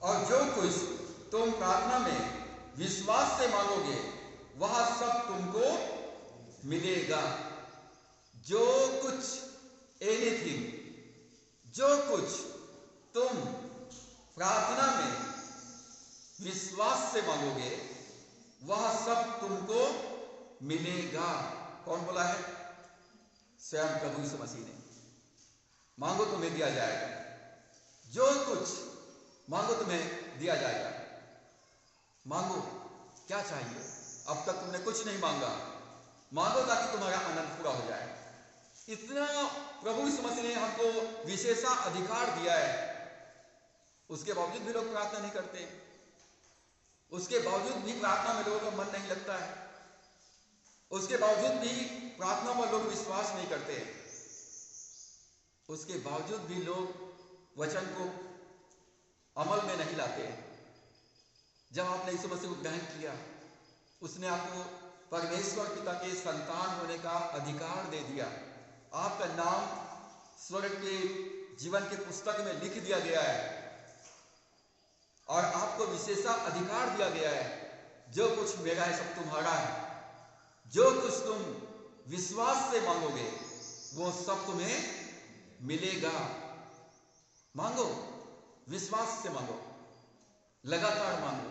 Speaker 1: और जो कुछ तुम प्रार्थना में विश्वास से मांगोगे वह सब तुमको मिलेगा। जो कुछ, एनीथिंग, जो कुछ तुम प्रार्थना में विश्वास से मांगोगे वह सब तुमको मिलेगा। कौन बोला है? स्वयं प्रभु यीशु मसीह ने। मांगो तुम्हें दिया जाएगा, जो कुछ मांगो तुम्हें दिया जाएगा। मांगो, क्या चाहिए? अब तक तुमने कुछ नहीं मांगा, मांगो ताकि तुम्हारा आनंद पूरा हो जाए। इतना प्रभु यीशु मसीह ने हमको विशेषाधिकार दिया है, उसके बावजूद भी लोग प्रार्थना नहीं करते, उसके बावजूद भी प्रार्थना में लोगों का मन नहीं लगता है, उसके बावजूद भी प्रार्थना पर लोग विश्वास नहीं करते, उसके बावजूद भी लोग वचन को अमल में नहीं लाते। जब आपने यीशु मसीह को ग्रहण किया, उसने आपको परमेश्वर पिता के संतान होने का अधिकार दे दिया। आपका नाम स्वर्ग के जीवन के पुस्तक में लिख दिया गया है, और आपको विशेषाधिकार दिया गया है, जो कुछ मेरा है सब तुम्हारा है। जो कुछ तुम विश्वास से मांगोगे वो सब तुम्हें मिलेगा। मांगो, विश्वास से मांगो, लगातार मांगो।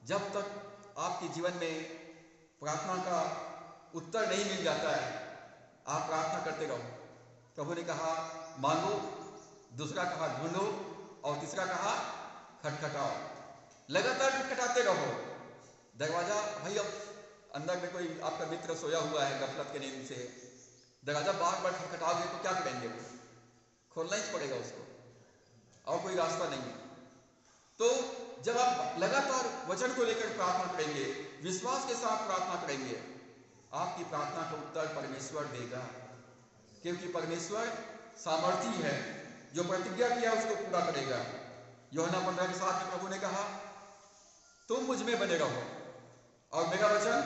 Speaker 1: जब तक आपके जीवन में प्रार्थना का उत्तर नहीं मिल जाता है, आप प्रार्थना करते रहो। प्रभु ने कहा मांगो, दूसरा कहा ढूंढो, और तीसरा कहा खटखटाओ। लगातार खटखटाते रहो दरवाजा। भाई अब अंदर में कोई आपका मित्र सोया हुआ है गफलत के नींद से, दरवाजा बार बार खटखटाओगे तो क्या करेंगे? वो खोलना ही पड़ेगा उसको, और कोई रास्ता नहीं है। तो जब आप लगातार वचन को लेकर प्रार्थना करेंगे, विश्वास के साथ प्रार्थना करेंगे, आपकी प्रार्थना का उत्तर परमेश्वर देगा, क्योंकि परमेश्वर सामर्थी है, जो प्रतिज्ञा किया उसको पूरा करेगा। यूहन्ना 15 के 7 में प्रभु ने कहा, तुम मुझ में बने रहो और मेरा वचन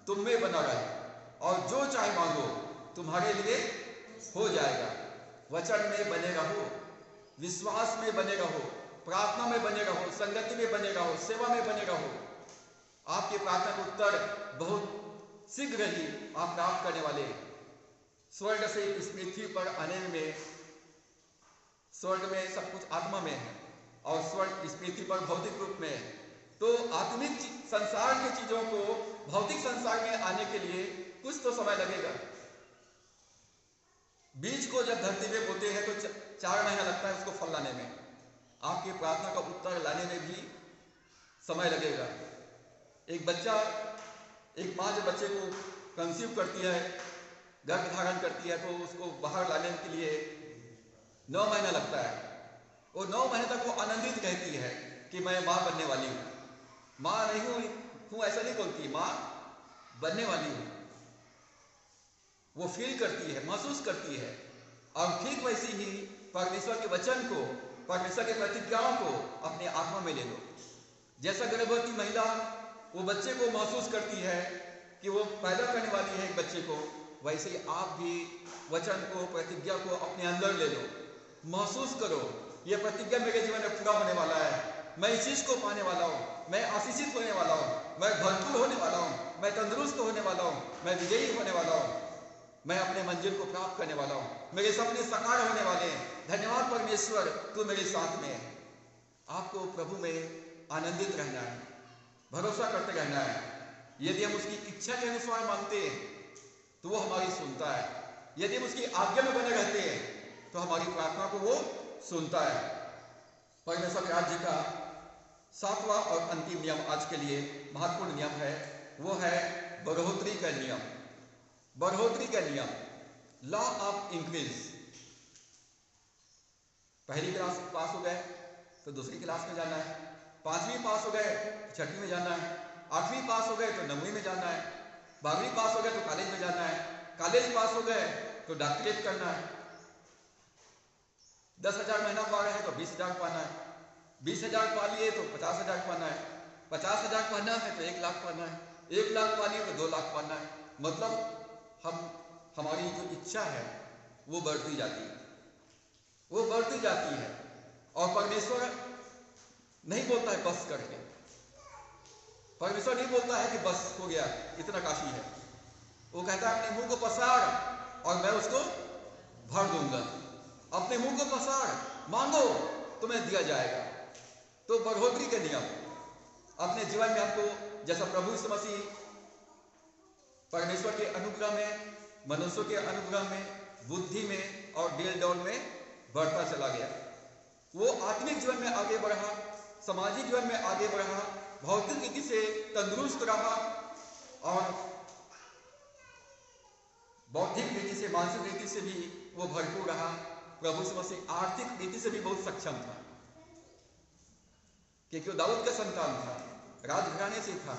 Speaker 1: तुम में बना रहे, और जो चाहे मांगो तुम्हारे लिए हो जाएगा। वचन में बने रहो, विश्वास में बने रहो, प्रार्थना में बने रहो, संगति में बने रहो, सेवा में बने रहो। आपकी प्रार्थना का उत्तर बहुत शीघ्र ही आप प्राप्त करने वाले। स्वर्ग से इस पृथ्वी पर आने में, स्वर्ग में सब कुछ आत्मा में है और स्वर्ग इस पृथ्वी पर भौतिक रूप में है। तो आत्मिक संसार की चीजों को भौतिक संसार में आने के लिए कुछ तो समय लगेगा। बीज को जब धरती में बोते हैं तो 4 महीना लगता है उसको फल लाने में। आपकी प्रार्थना का उत्तर लाने में भी समय लगेगा। एक माँ जब बच्चे को कंसीव करती है गर्भ धारण करती है तो उसको बाहर लाने के लिए 9 महीना लगता है। वो 9 महीने तक वो आनंदित रहती है कि मैं माँ बनने वाली हूँ। माँ नहीं हूँ ऐसा नहीं बोलती, माँ बनने वाली हूँ। वो फील करती है, महसूस करती है। और ठीक वैसे ही परमेश्वर के वचन को, परमेश्वर के प्रतिज्ञाओं को अपने आत्मा में ले लो। जैसा गर्भवती महिला वो बच्चे को महसूस करती है कि वो पैदा करने वाली है एक बच्चे को, वैसे ही आप भी वचन को, प्रतिज्ञा को अपने अंदर ले लो। महसूस करो, ये प्रतिज्ञा मेरे जीवन में पूरा होने वाला है, मैं इस चीज को पाने वाला हूँ, मैं आशीषित होने वाला हूँ, मैं भरपूर होने वाला हूँ, मैं तंदुरुस्त होने वाला हूँ, मैं विजयी होने वाला हूँ, मैं अपने मंजिल को प्राप्त करने वाला हूँ, मेरे सपने साकार होने वाले हैं। धन्यवाद परमेश्वर, तू मेरे साथ में है। आपको प्रभु में आनंदित रहना है, भरोसा करते रहना है। यदि हम उसकी इच्छा के अनुसार मांगते हैं तो वो हमारी सुनता है। यदि हम उसकी आज्ञा में बने रहते हैं तो हमारी प्रार्थना को वो सुनता है। परमेश्वर के राज्य का 7वां और अंतिम नियम आज के लिए महत्वपूर्ण नियम है, वो है बढ़ोतरी का नियम। बढ़ोतरी का नियम, लॉ ऑफ इंक्रीज। पहली क्लास पास हो गए तो दूसरी क्लास में जाना है, 5वीं पास हो गए तो 6वीं में जाना है, 8वीं पास हो गए तो 9वीं में जाना है, 12वीं पास हो गए तो कॉलेज में जाना है, कॉलेज पास हो गए तो डॉक्टरेट करना है। 10,000 महीना पा रहे हैं तो 20,000 पाना है, 20,000 पा लिए तो 50,000 पाना है, 50,000 पाना है तो 1 लाख पाना है, 1 लाख पा लिए तो 2 लाख पाना है। मतलब हमारी जो इच्छा है वो बढ़ती जाती है, वो बढ़ती जाती है। और परमेश्वर नहीं बोलता है बस करके, परमेश्वर नहीं बोलता है कि बस हो गया इतना काफी है। वो कहता है अपने मुंह को पसार और मैं उसको भर दूंगा। अपने मुंह को पसार, मांगो तुम्हें दिया जाएगा। तो बढ़ोतरी के नियम अपने जीवन में आपको, जैसा प्रभु यीशु मसीह परमेश्वर के अनुग्रह में, मनुष्यों के अनुग्रह में, बुद्धि में और डेल डौल में बढ़ता चला गया, वो आत्मिक जीवन में आगे बढ़ा, सामाजिक जीवन में आगे बढ़ा, भौतिक रीति से तंदुरुस्त रहा और बौद्धिक रीति से, मानसिक रीति से भी वो भरपूर रहा। प्रभु यीशु मसीह आर्थिक रीति से भी बहुत सक्षम था, क्योंकि वो दाऊद का संतान था, राजघराने से था।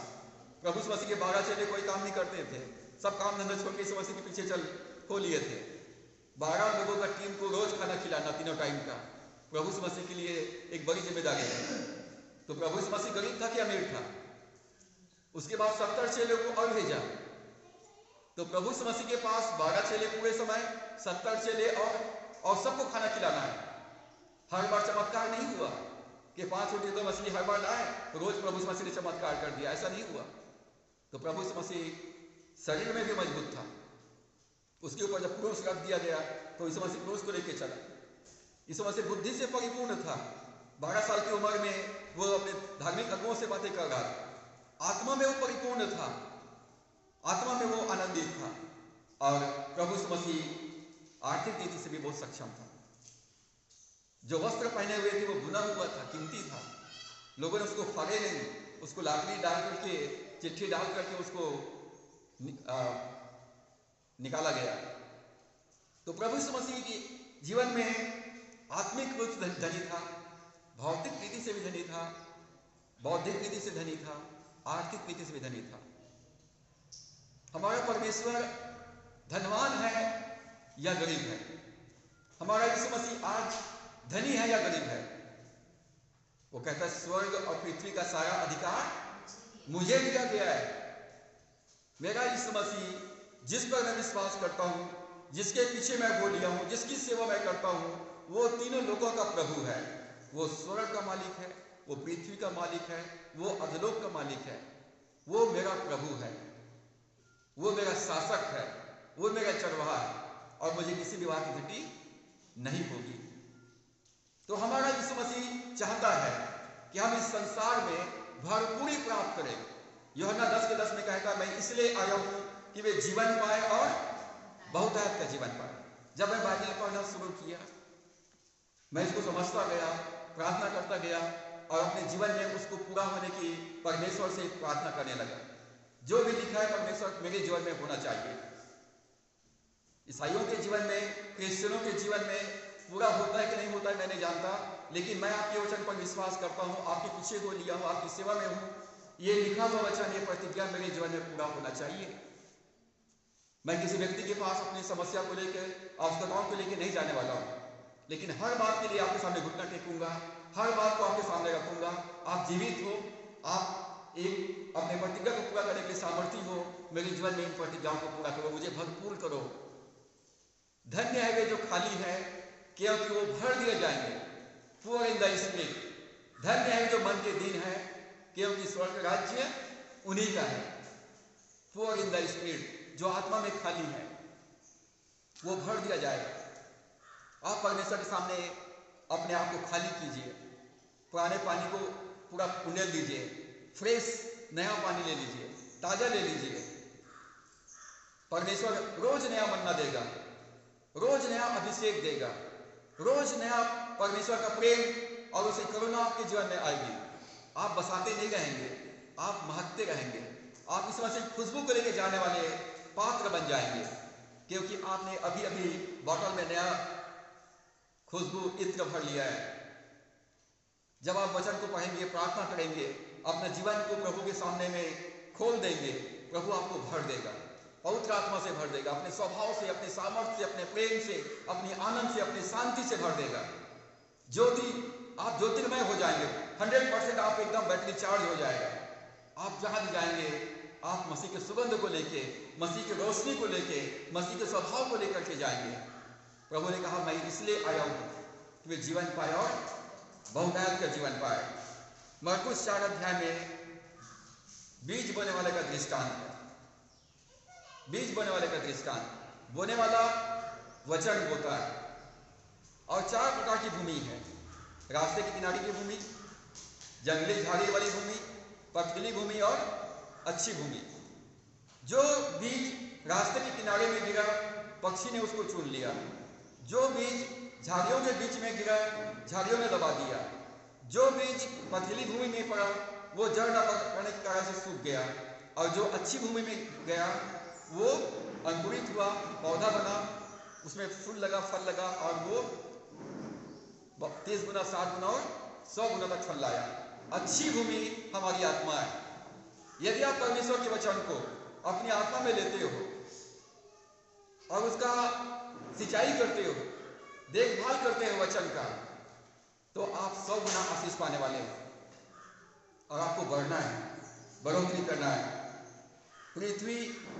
Speaker 1: प्रभु यीशु मसीह के 12 चेले कोई काम नहीं करते थे, सब काम धंधा छोड़ के यीशु मसीह के पीछे चल हो लिए थे। 12 लोगों का टीम को रोज खाना खिलाना, तीनों टाइम का, प्रभु यीशु मसीह के लिए एक बड़ी जिम्मेदारी है। तो प्रभु यीशु मसीह गरीब था कि अमीर था? उसके बाद 70 चेलों को और भेजा। तो प्रभु यीशु मसीह के पास 12 चेले पूरे समय, 70 चेले और सबको खाना खिलाना है। हर बार चमत्कार नहीं हुआ कि 5 रोटी 2 मछली हर बार लाए तो रोज प्रभु यीशु मसीह ने चमत्कार कर दिया, ऐसा नहीं हुआ। तो प्रभु यीशु मसीह शरीर में भी मजबूत था। उसके ऊपर जब क्रूस रख दिया गया तो यीशु मसीह क्रूस को लेकर चला। यीशु मसीह बुद्धि से परिपूर्ण था। 12 साल की उम्र में वो अपने धार्मिक अगुओं से बातें कर रहा था। आत्मा में वो परिपूर्ण था, आत्मा में वो आनंदित था। और प्रभु यीशु मसीह आर्थिक रीति से भी बहुत सक्षम था। जो वस्त्र पहने हुए थे वो बुना हुआ था, कीमती था। लोगों ने उसको फाड़े नहीं, उसको लाकड़ी डाल करके, चिट्ठी डाल करके उसको निकाला गया। तो प्रभु यीशु मसीह के जीवन में आत्मिक रूप से धनी था, भौतिक रीति से भी धनी था, बौद्धिक रीति से धनी था, आर्थिक रीति से भी धनी था। हमारा परमेश्वर धनवान है या गरीब है? हमारा यीशु मसीह आज धनी है या गरीब है? वो कहता है स्वर्ग और पृथ्वी का सारा अधिकार मुझे दिया गया है। मेरा यीशु मसीह जिस पर मैं विश्वास करता हूं, जिसके पीछे मैं हो लिया हूं, जिसकी सेवा मैं करता हूं, वो तीनों लोगों का प्रभु है। वो स्वर्ग का मालिक है, वो पृथ्वी का मालिक है, वो अधोलोक का मालिक है। वो मेरा प्रभु है, वो मेरा शासक है, वो मेरा चरवाहा है और मुझे किसी भी बात की घटी नहीं होगी। तो हमारा यीशु मसीह चाहता है कि हम इस संसार में भरपूरी प्राप्त करें। यूहन्ना 10:10 में कहता है, मैं इसलिए आया हूं कि वे जीवन पाए और बहुतायत का जीवन पाए। जब मैं बाइबल पढ़ना शुरू किया, मैं इसको समझता गया, प्रार्थना करता गया और अपने जीवन में उसको पूरा होने की परमेश्वर से प्रार्थना करने लगा। जो भी लिखा है परमेश्वर मेरे जीवन में होना चाहिए। ईसाइयों के जीवन में, क्रिश्चियनों के जीवन में पूरा होता है कि नहीं होता है मैं नहीं जानता, लेकिन मैं आपके वचन पर विश्वास करता हूँ, आपके पीछे को लिया हूँ, आपकी सेवा में हूँ। ये लिखा हुआ वचन, ये प्रतिज्ञा मेरे जीवन में पूरा होना चाहिए। मैं किसी व्यक्ति के पास अपनी समस्या को लेकर, आवश्यकताओं को लेकर नहीं जाने वाला हूँ, लेकिन हर बात के लिए आपके सामने घुटना टेकूंगा, हर बात को आपके सामने रखूंगा। आप जीवित हो, आप एक अपने प्रतिज्ञा को पूरा करने के लिए सामर्थ्य हो। मेरे जीवन में इन प्रतिज्ञाओं को पूरा करो, मुझे भरपूर करो। धन्य है वे जो खाली है, क्योंकि वो भर दिए जाएंगे। पुअर इन द स्पिरिट, धन्य है जो मन के दीन है, क्योंकि स्वर्ग राज्य उन्हीं का है। पुअर इन द स्पिरिट, जो आत्मा में खाली है, वो भर दिया जाएगा। आप परमेश्वर के सामने अपने आप को खाली कीजिए, पुराने पानी को पूरा उंडेल दीजिए, फ्रेश नया पानी ले लीजिए, ताजा ले लीजिए। परमेश्वर रोज नया मन्ना देगा, रोज नया अभिषेक देगा, रोज नया परमेश्वर का प्रेम और उसे करुणा आपके जीवन में आएगी। आप बसाते नहीं रहेंगे, आप महकते रहेंगे। आप इस वजह से खुशबू को लेकर जाने वाले पात्र बन जाएंगे, क्योंकि आपने अभी अभी बॉटल में नया खुशबू इत्र भर लिया है। जब आप वचन को पढ़ेंगे, प्रार्थना करेंगे, अपने जीवन को प्रभु के सामने में खोल देंगे, प्रभु आपको भर देगा, पवित्र आत्मा से भर देगा, अपने स्वभाव से, अपने सामर्थ्य से, अपने प्रेम से, अपनी आनंद से, अपनी शांति से भर देगा। ज्योति, आप ज्योतिर्मय हो जाएंगे। 100% आप एकदम बैटरी चार्ज हो जाएगा। आप जहां भी जाएंगे, आप मसीह के सुगंध को लेके, मसीह की रोशनी को लेके, मसीह के स्वभाव को लेकर के जाएंगे। प्रभु ने कहा, मैं इसलिए आया हूं कि वे जीवन पाए और बहुतायत का जीवन पाए। मरकुस 4 अध्याय में बीज बोने वाले का दृष्टांत है। बीज बोने वाले का दृष्टांत, बोने वाला वचन बोता है, और 4 प्रकार की भूमि है। रास्ते के किनारे की भूमि, जंगली झाड़ी वाली भूमि, पथरीली भूमि और अच्छी भूमि। जो बीज रास्ते के किनारे में गिरा, पक्षी ने उसको चुन लिया। जो बीज झाड़ियों के बीच में गिरा, झाड़ियों ने दबा दिया। जो बीज पथरीली भूमि में पड़ा, वो जड़ न पकड़ने के कारण से सूख गया। और जो अच्छी भूमि में गया, वो अंकुरित हुआ, पौधा बना, उसमें फूल लगा, फल लगा, और वो 30 गुना, 60 गुना और 100 गुना तक फल लाया। अच्छी भूमि हमारी आत्मा है। यदि आप परमेश्वर के वचन को अपनी आत्मा में लेते हो और उसका सिंचाई करते हो, देखभाल करते हो वचन का, तो आप 100 गुना आशीष पाने वाले हो। और आपको बढ़ना है, बढ़ोतरी करना है। पृथ्वी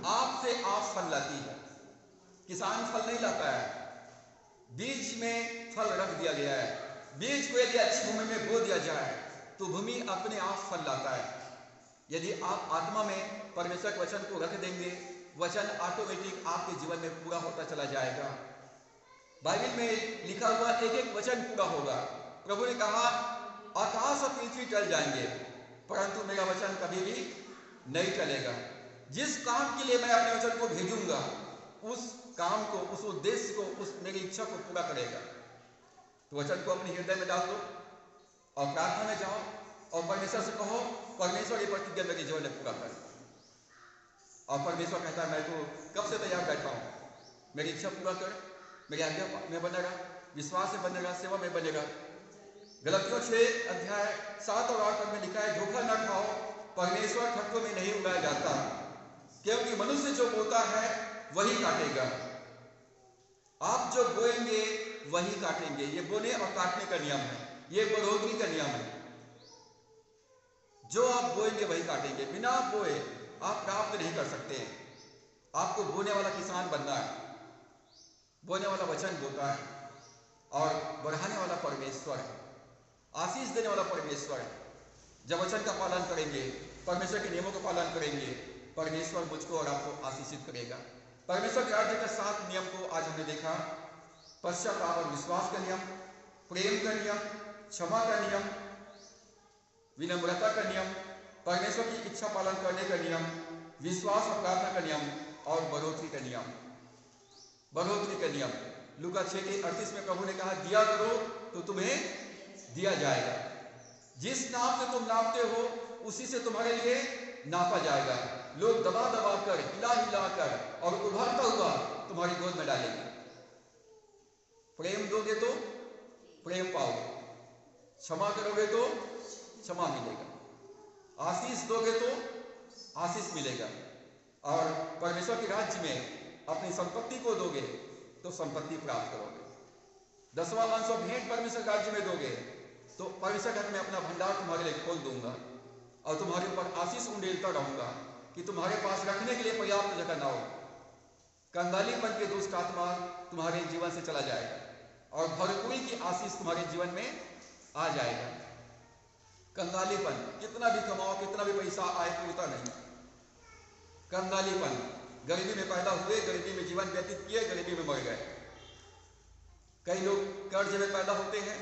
Speaker 1: आपसे आप फल लाती है, किसान फल नहीं लाता है। बीज में फल रख दिया गया है। बीज को यदि अच्छी भूमि में बो दिया जाए, तो भूमि अपने आप फल लाता है। यदि आप आत्मा में परमेश्वर के वचन को रख देंगे, वचन ऑटोमेटिक आपके जीवन में पूरा होता चला जाएगा। बाइबल में लिखा हुआ एक एक वचन पूरा होगा। प्रभु ने कहा, आकाश और पृथ्वी टल जाएंगे, परंतु मेरा वचन कभी भी नहीं टलेगा। जिस काम के लिए मैं अपने वचन को भेजूंगा, उस काम को, उस उद्देश्य को, उस मेरी इच्छा को पूरा करेगा। तो वचन को अपने हृदय में डाल दो और प्रार्थना में जाओ और परमेश्वर से कहो, परमेश्वर ये प्रतिज्ञा मेरे जीवन में पूरा कर। और परमेश्वर कहता है, मैं तो कब से तैयार बैठा हूं, मेरी इच्छा पूरा कर, मेरी आज्ञा में बनेगा, विश्वास में बनेगा, सेवा में बनेगा। गलतियों 6 अध्याय 7 और 8 में लिखा है, धोखा न खाओ, परमेश्वर खटकों में नहीं उड़ाया जाता, क्योंकि मनुष्य जो बोता है वही काटेगा। आप जो बोएंगे वही काटेंगे। ये बोने और काटने का नियम है, ये बढ़ोतरी का नियम है। जो आप बोएंगे वही काटेंगे। बिना बोए आप प्राप्त नहीं कर सकते हैं। आपको बोने वाला किसान बनना है। बोने वाला वचन बोता है और बढ़ाने वाला परमेश्वर है, आशीष देने वाला परमेश्वर है। जब वचन का पालन करेंगे, परमेश्वर के नियमों का पालन करेंगे, परमेश्वर मुझको और आपको आशीषित करेगा। परमेश्वर के राज्य के 7 नियम को आज हमने देखा। पश्चाताप और विश्वास का नियम, प्रेम का नियम, क्षमा का नियम, विनम्रता का नियम, परमेश्वर की इच्छा पालन करने का नियम, विश्वास और प्रार्थना का नियम और बढ़ोतरी का नियम। बढ़ोतरी का नियम लूका 6:38 में प्रभु ने कहा, दिया करो तो तुम्हें दिया जाएगा। जिस नाप से तुम नापते हो, उसी से तुम्हारे लिए नापा जाएगा। लोग दबा दबा कर, हिला हिला कर और उभरता हुआ तुम्हारी गोद में डालेंगे। प्रेम दोगे तो प्रेम पाओगे, क्षमा करोगे तो क्षमा मिलेगा, आशीष दोगे तो आशीष मिलेगा, और परमेश्वर के राज्य में अपनी संपत्ति को दोगे तो संपत्ति प्राप्त करोगे। 10वां अंश और भेंट परमेश्वर के राज्य में दोगे तो परमेश्वर घर में अपना भंडार तुम्हारे लिए खोल दूंगा और तुम्हारे ऊपर आशीष उंडेलता रहूंगा कि तुम्हारे पास रखने के लिए पर्याप्त जगह ना हो। कंगालीपन के दुष्ट आत्मा तुम्हारे जीवन से चला जाएगा और भरपूरी की आशीष तुम्हारे जीवन में आ जाएगा। कंगालीपन, कितना भी कमाओ, कितना भी पैसा आए, पूरता नहीं। कंगालीपन, गरीबी में पैदा हुए, गरीबी में जीवन व्यतीत किए, गरीबी में मर गए। कई लोग कर्ज में पैदा होते हैं,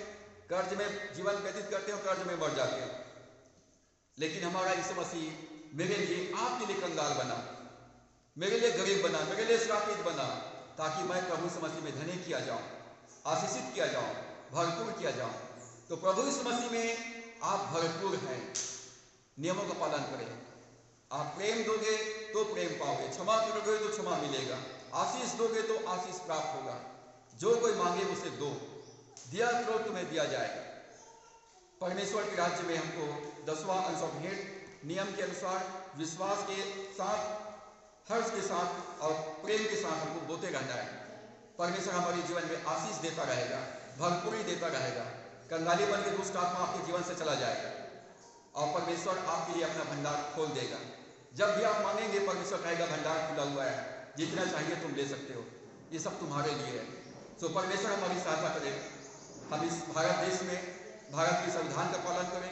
Speaker 1: कर्ज में जीवन व्यतीत करते हैं और कर्ज में मर जाते हैं। लेकिन हमारा यीशु मसीह मेरे लिए, आपके लिए कंगाल बना, मेरे लिए गरीब बना, मेरे लिए श्रापित बना, ताकि मैं प्रभु यीशु मसीह में धनी किया जाऊं, आशीषित किया जाऊं, भरपूर किया जाऊं। तो प्रभु यीशु मसीह में आप भरपूर हैं। नियमों का पालन करें। आप प्रेम दोगे तो प्रेम पाओगे, क्षमा करोगे तो क्षमा मिलेगा, आशीष दोगे तो आशीष प्राप्त होगा। जो कोई मांगे उसे दो, दिया करो तुम्हें दिया जाएगा। परमेश्वर के राज्य में हमको 10वां अंश और भेंट नियम के अनुसार विश्वास के साथ, हर्ष के साथ और प्रेम के साथ हमको बोते रहना है। परमेश्वर हमारे जीवन में आशीष देता रहेगा, भरपूरी देता रहेगा। कंगालीपन के दुष्ट आत्मा आपके जीवन से चला जाएगा और परमेश्वर आपके लिए अपना भंडार खोल देगा। जब भी आप मांगेंगे परमेश्वर कहेगा भंडार खुला हुआ है, जितना चाहिए तुम ले सकते हो, ये सब तुम्हारे लिए है। सो परमेश्वर हमारी सहायता करे। हम इस भारत देश में भारत के संविधान का पालन करें,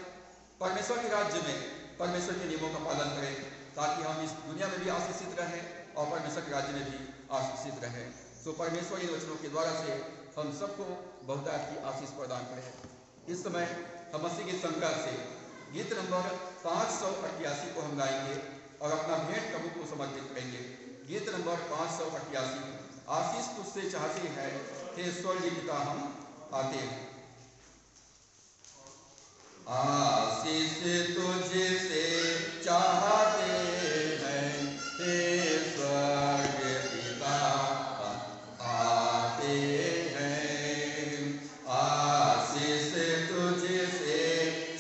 Speaker 1: परमेश्वर के राज्य में परमेश्वर के नियमों का पालन करें, ताकि हम इस दुनिया में भी आशीषित रहें और परमेश्वर के राज्य में भी आशीषित रहें। सो परमेश्वर इन वचनों के द्वारा से हम सबको बहुतायत की आशीष प्रदान करें। इस समय हम मसीह के संग्रह से गीत नंबर 588 को हम गाएंगे और अपना भेंट प्रभु को समर्पित करेंगे। गीत नंबर 588, आशीष तुझसे चाहते हैं हे स्वर्गीय पिता हम आते हैं। आशीष तुझसे चाहते हैं हे स्वर्गीय पिता हम आते हैं। आशीष तुझसे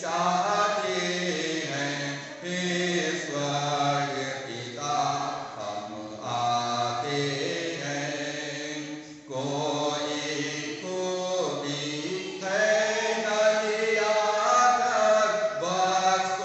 Speaker 1: चाहते हैं हे स्वर्गीय पिता हम आते हैं। कोई खूबी है न लिया कर बख्श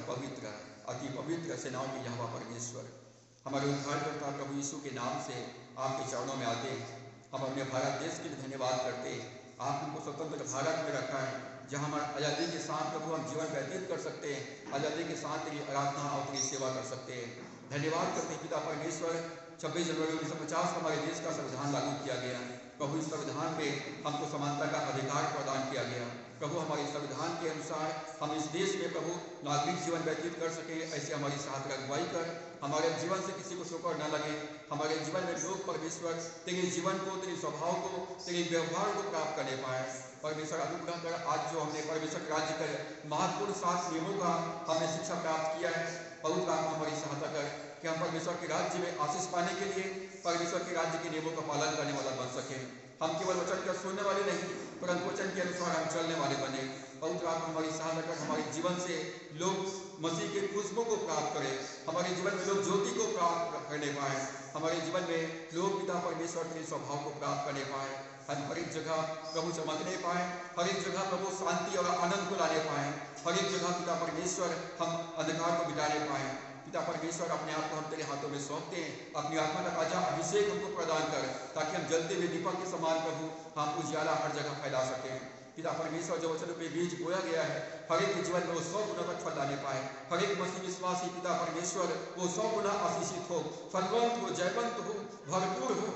Speaker 1: पवित्र, अति पवित्र सेनाओं के यहोवा परमेश्वर, हमारे उद्धारकर्ता प्रभु यीशु के नाम से आपके चरणों में आते हैं। हम अपने भारत देश के लिए धन्यवाद करते हैं। आप हमको स्वतंत्र भारत में रखा है, जहाँ हम आज़ादी के साथ प्रभु हम जीवन व्यतीत कर सकते हैं, आज़ादी के साथ तेरी आराधना और तेरी सेवा कर सकते हैं। धन्यवाद करते हैं पिता परमेश्वर। 26 जनवरी 1950 को हमारे देश का संविधान लागू किया गया। प्रभु इस संविधान में हमको समानता का अधिकार प्रदान किया गया। प्रभु हमारे संविधान के अनुसार हम इस देश में प्रभु नागरिक जीवन व्यतीत कर सके, ऐसे हमारी सहायता अगुवाई कर। हमारे जीवन से किसी को ठोकर न लगे। हमारे जीवन में लोग परमेश्वर तेरे जीवन को, तेरे स्वभाव को, तेरे व्यवहार को प्राप्त करने पाए। परमेश्वर अनुग्रह कर। आज जो हमने परमेश्वर के राज्य कर महत्वपूर्ण 7 नियमों का हमने शिक्षा प्राप्त किया है, पवित्र आत्मा हमारी सहायता कर कि हम परमेश्वर के राज्य में आशीष पाने के लिए परमेश्वर के राज्य के नियमों का पालन करने वाला बन सके। हम केवल वचन का सुनने वाले नहीं, परंतु वचन के अनुसार हम चलने वाले बने। पवित्र आत्मा हमारी सहायता कर। हमारे जीवन से लोग मसीह के खुशबू को प्राप्त करें। हमारे जीवन में लोग ज्योति को प्राप्त करने पाए। हमारे जीवन में लोग पिता परमेश्वर के स्वभाव को प्राप्त करने पाए। हम हर एक जगह प्रभु चमकने पाए, हर एक जगह प्रभु शांति और आनंद को लाने पाए, हर एक जगह पिता परमेश्वर हम अंधकार को मिटाने पाए। पिता परमेश्वर अपने आप को हम तेरे हाथों में सौंपते हैं। अपनी आत्मा का ताजा अभिषेक हमको प्रदान कर, ताकि हम जलते हुए दीपक के समान प्रभु हम उजियाला हर जगह फैला सकें। पिता परमेश्वर जो वचन पे बीज बोया गया है, हर एक के जीवन में वो 100 गुना तक फल लाने पाए। हर एक मसीह विश्वासी पिता परमेश्वर वो 100 गुना आशीषित हो, फलवंत हो, जयवंत हो, भरपूर हो,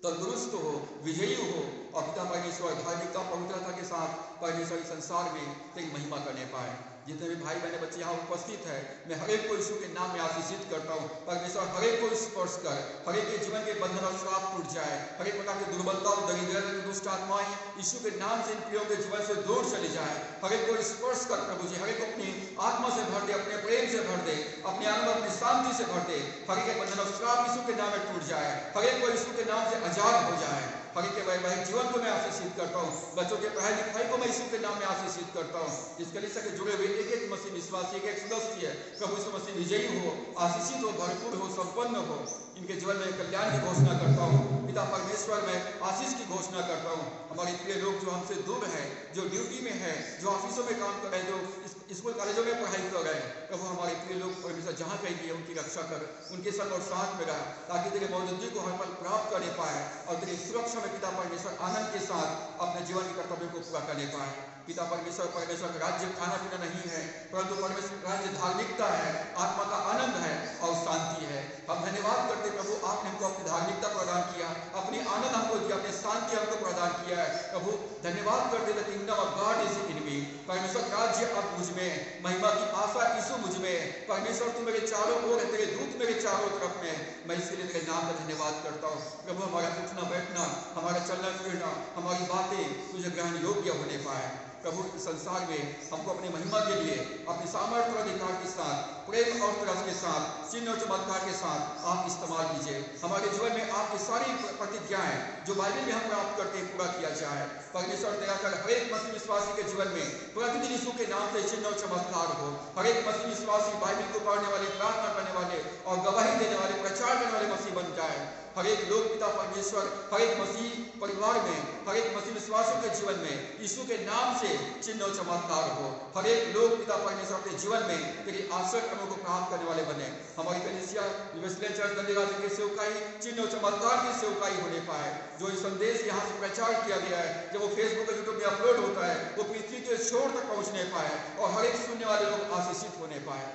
Speaker 1: तंदुरुस्त हो, विजयी हो और पिता परमेश्वर धार्मिकता पवित्रता के साथ परमेश्वर संसार में तेरी महिमा करने पाए। जितने भी भाई बहने बच्चे यहाँ उपस्थित है, मैं हर एक को यीशु के नाम में आशीषित करता हूँ। परमेश्वर हर एक को स्पर्श कर, हर एक के जीवन के बंधन और श्राप टूट जाए। हर एक प्रकार की दुर्बलता और दरिद्रता की दुष्ट आत्माएं यीशु के नाम से इन प्रियों के जीवन से दूर चली जाए। हर एक को स्पर्श कर प्रभु जी, हर एक को अपनी आत्मा से भर दे, अपने प्रेम से भर दे, अपने आनंद अपनी शांति से भर दे। हर एक के बंधन और श्राप यीशु के नाम में टूट जाए। हर एक को यीशु के नाम से आजाद हो जाए। हर एक के वैवाहिक जीवन को मैं आशीषित करता हूँ। बच्चों के पढ़ाई लिखाई को मैं यीशु के नाम में आशीषित करता हूँ। इस कलीसिया के जुड़े हुए एक एक मसीह विश्वासी, एक एक सदस्य है प्रभु यीशु मसीह विजयी हो, आशीषित हो, भरपूर हो, संपन्न हो। इनके जीवन में कल्याण की घोषणा करता हूँ। पिता परमेश्वर में आशीष की घोषणा करता हूँ। हमारे प्रिय लोग जो हमसे दूर हैं, जो ड्यूटी में है, जो ऑफिसों में काम कर रहे हैं, जो स्कूल कॉलेजों में पढ़ाई कर रहे हैं, प्रभु हमारे प्रिय लोग परमेश्वर जहाँ कहीं भी है उनकी रक्षा कर, उनके संग और साथ में रह, ताकि तेरे मौजूदगी को हर पल प्राप्त करने पाए और तेरी सुरक्षा में पिता परमेश्वर आनंद के साथ अपने जीवन के कर्तव्यों को पूरा करने पाए। पिता परमेश्वर का राज्य खाना पीना नहीं है, परंतु परमेश्वर का राज्य धार्मिकता है, आत्मा का आनंद है और शांति है। हम धन्यवाद करते प्रभु, आपने हमको अपनी धार्मिकता प्रदान किया, अपनी आनंद हमको दिया, अपनी शांति हमको प्रदान किया है। प्रभु धन्यवाद करते the kingdom of God is in me. परमेश्वर राज्य अब मुझ में, महिमा की आशा यीशु मुझ में। परमेश्वर तू मेरे चारों ओर है, तेरे दूत मेरे चारों तरफ में। मैं इसके लिए तेरे नाम का धन्यवाद करता हूँ। प्रभु हमारा उठना बैठना, हमारा चलना फिरना, हमारी बातें तुझे ग्रहण योग्य होने पाए। प्रभु इस संसार में हमको अपनी महिमा के लिए अपने सामर्थ्य और अधिकार के साथ, प्रेम और तरस के साथ, चिन्ह और चमत्कार के साथ आप इस्तेमाल कीजिए। हमारे जीवन में आपकी सारी प्रतिज्ञाएं जो बाइबल में हम प्राप्त करते हैं पूरा किया जाए। परमेश्वर दया कर हर एक मसीह विश्वासी के जीवन में प्रतिदिन यीशु के नाम से चिन्ह और चमत्कार हो। हर एक मसीह विश्वासी बाइबल को पढ़ने वाले, प्रार्थना करने वाले और गवाही देने वाले, प्रचार करने वाले मसीह बन जाए। हर एक लोग पिता परमेश्वर, हर एक मसीह परिवार में, हर एक मसीह विश्वासियों के जीवन में यीशु के नाम से चिन्ह और चमत्कार हो। हर एक लोग पिता परमेश्वर अपने जीवन में तेरी आश्रय क्रमों को प्राप्त करने वाले बने। हमारी कलीसिया वेस्टलैंड चर्च गंदेगाजी की सेवकाई चिन्ह और चमत्कार की सेवकाई होने पाए। जो ये संदेश यहाँ से प्रचार किया गया है, जब वो फेसबुक और यूट्यूब में अपलोड होता है, वो पृथ्वी के छोर तक पहुँचने पाए और हर एक सुनने वाले लोग आशीषित होने पाए।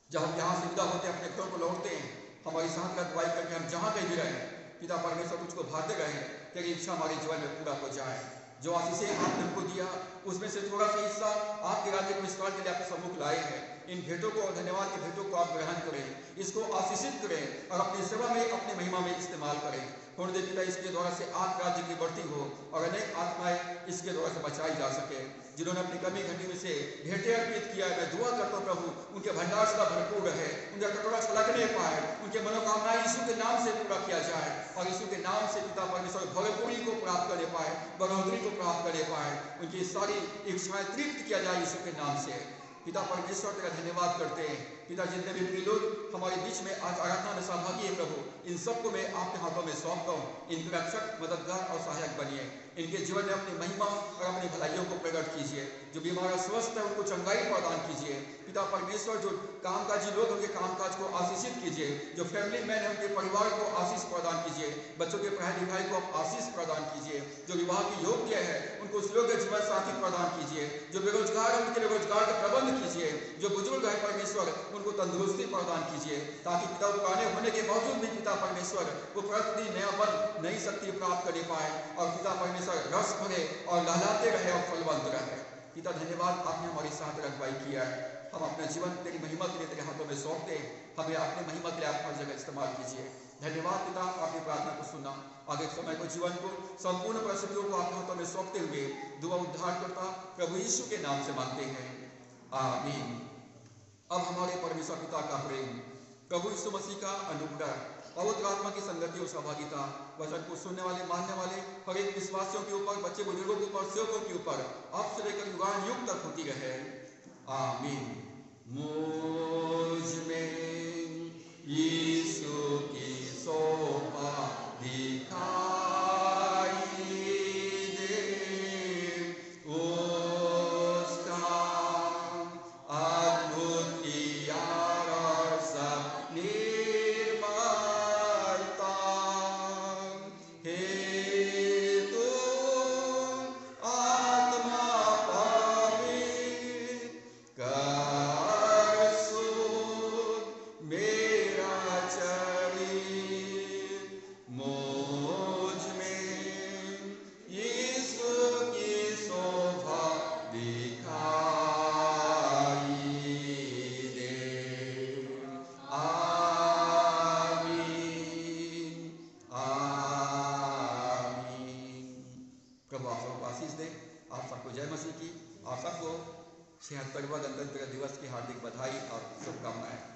Speaker 1: जब हम यहाँ से विदा होते हैं, अपने घरों को लौटते हैं, हमारी साथ का अगुवाई करके हम जहाँ कहीं भी रहें, पिता परमेश्वर तुझको भाते रहें, तेरी इच्छा हमारे जीवन में पूरा हो जाए। जो आशीषें आपने हमको दिया, उसमें से थोड़ा सा हिस्सा आपके राज्य को विस्तार के लिए आपके सम्मुख लाए हैं। इन भेंटों को और धन्यवाद के भेंटों को आप ग्रहण करें, इसको आशीषित करें और अपनी सेवा में, अपनी महिमा में इस्तेमाल करें। थोड़ी देर पिता इसके द्वारा से आप राज्य की बढ़ती हो और अनेक आत्माएं इसके द्वारा से बचाई जा सके। जिन्होंने अपनी कमी घटी में से भेंटें अर्पित किया है, मैं दुआ करता हूँ प्रभु उनके भंडार सदा भरपूर रहे, उनका कटोरा छलकने पाए, उनके मनोकामनाएं यीशु के नाम से पूरा किया जाए और यीशु के नाम से पिता परमेश्वर भरपूरी को प्राप्त करने पाए, बढ़ोतरी को प्राप्त करने पाए, उनकी सारी इच्छाएं तृप्त किया जाए यीशु के नाम से। पिता परमेश्वर तेरा धन्यवाद करते हैं। पिता जितने भी प्रिय लोग हमारे बीच में आज आराधना में सहभागी है प्रभु, इन सबको मैं आपके हाथों में सौंपता हूँ। इनके रक्षक, मददगार और सहायक बनिए। इनके जीवन में अपनी महिमा और अपनी भलाइयों को प्रकट कीजिए। जो बीमार स्वस्थ है उनको चंगाई प्रदान कीजिए। पिता परमेश्वर, जो कामकाजी लोग उनके कामकाज को आशीषित कीजिए। जो फैमिली मैन है उनके परिवार को आशीष प्रदान कीजिए। बच्चों के पढ़ाई लिखाई को आप आशीष प्रदान कीजिए। जो विवाह के योग्य है उनको उस योग्य जीवन साथी प्रदान कीजिए। जो बेरोजगार है उनके लिए रोजगार का प्रबंध कीजिए। जो बुजुर्ग है परमेश्वर उनको तंदुरुस्ती प्रदान कीजिए, ताकि पिता पुराने होने के बावजूद भी पिता परमेश्वर वो प्रतिदिन नया बल, नई शक्ति प्राप्त कर पाए और पिता परमेश्वर रस भरे और लहलाते रहे और फलवंत रहे। पिता धन्यवाद, आपने हमारे साथ रखवाई किया है। हम अपना जीवन तेरी महिमा के लिए तेरे हाथों में सौंपते हैं। हमें अपनी महिमा के लिए आप हर जगह इस्तेमाल कीजिए। धन्यवाद पिता, आपकी प्रार्थना को सुना। आगे समय को, जीवन को, संपूर्ण परिस्थितियों को आपके हाथों में सौंपते हुए दुआ उद्धार करता प्रभु यीशु के नाम से मांगते हैं, आमीन। अब हमारे परमेश्वर पिता का प्रेम, प्रभु यीशु मसीह का अनुग्रह, पवित्र आत्मा की संगति और सहभागिता वचन को सुनने वाले, मानने वाले हर एक विश्वासियों के ऊपर, बच्चे बुजुर्गों के ऊपर, सेवकों के ऊपर अब से लेकर युगान युग तक होती रहे, आमीन। मुझ में यीशु की शोभा दिखाई दे, उसका अद्भुत प्यार और सब निर्मलता, हे तू आत्मा पवित्र कर शुद्ध मेरा शरीर, मुझ में यीशु की शोभा दिखाई दे, आमीन, आमीन। प्रभु आप सबको आशीष दे। आप सबको जय मसीह की, आप सबको 76वां गणतंत्र दिवस की हार्दिक बधाई और शुभकामनाएं।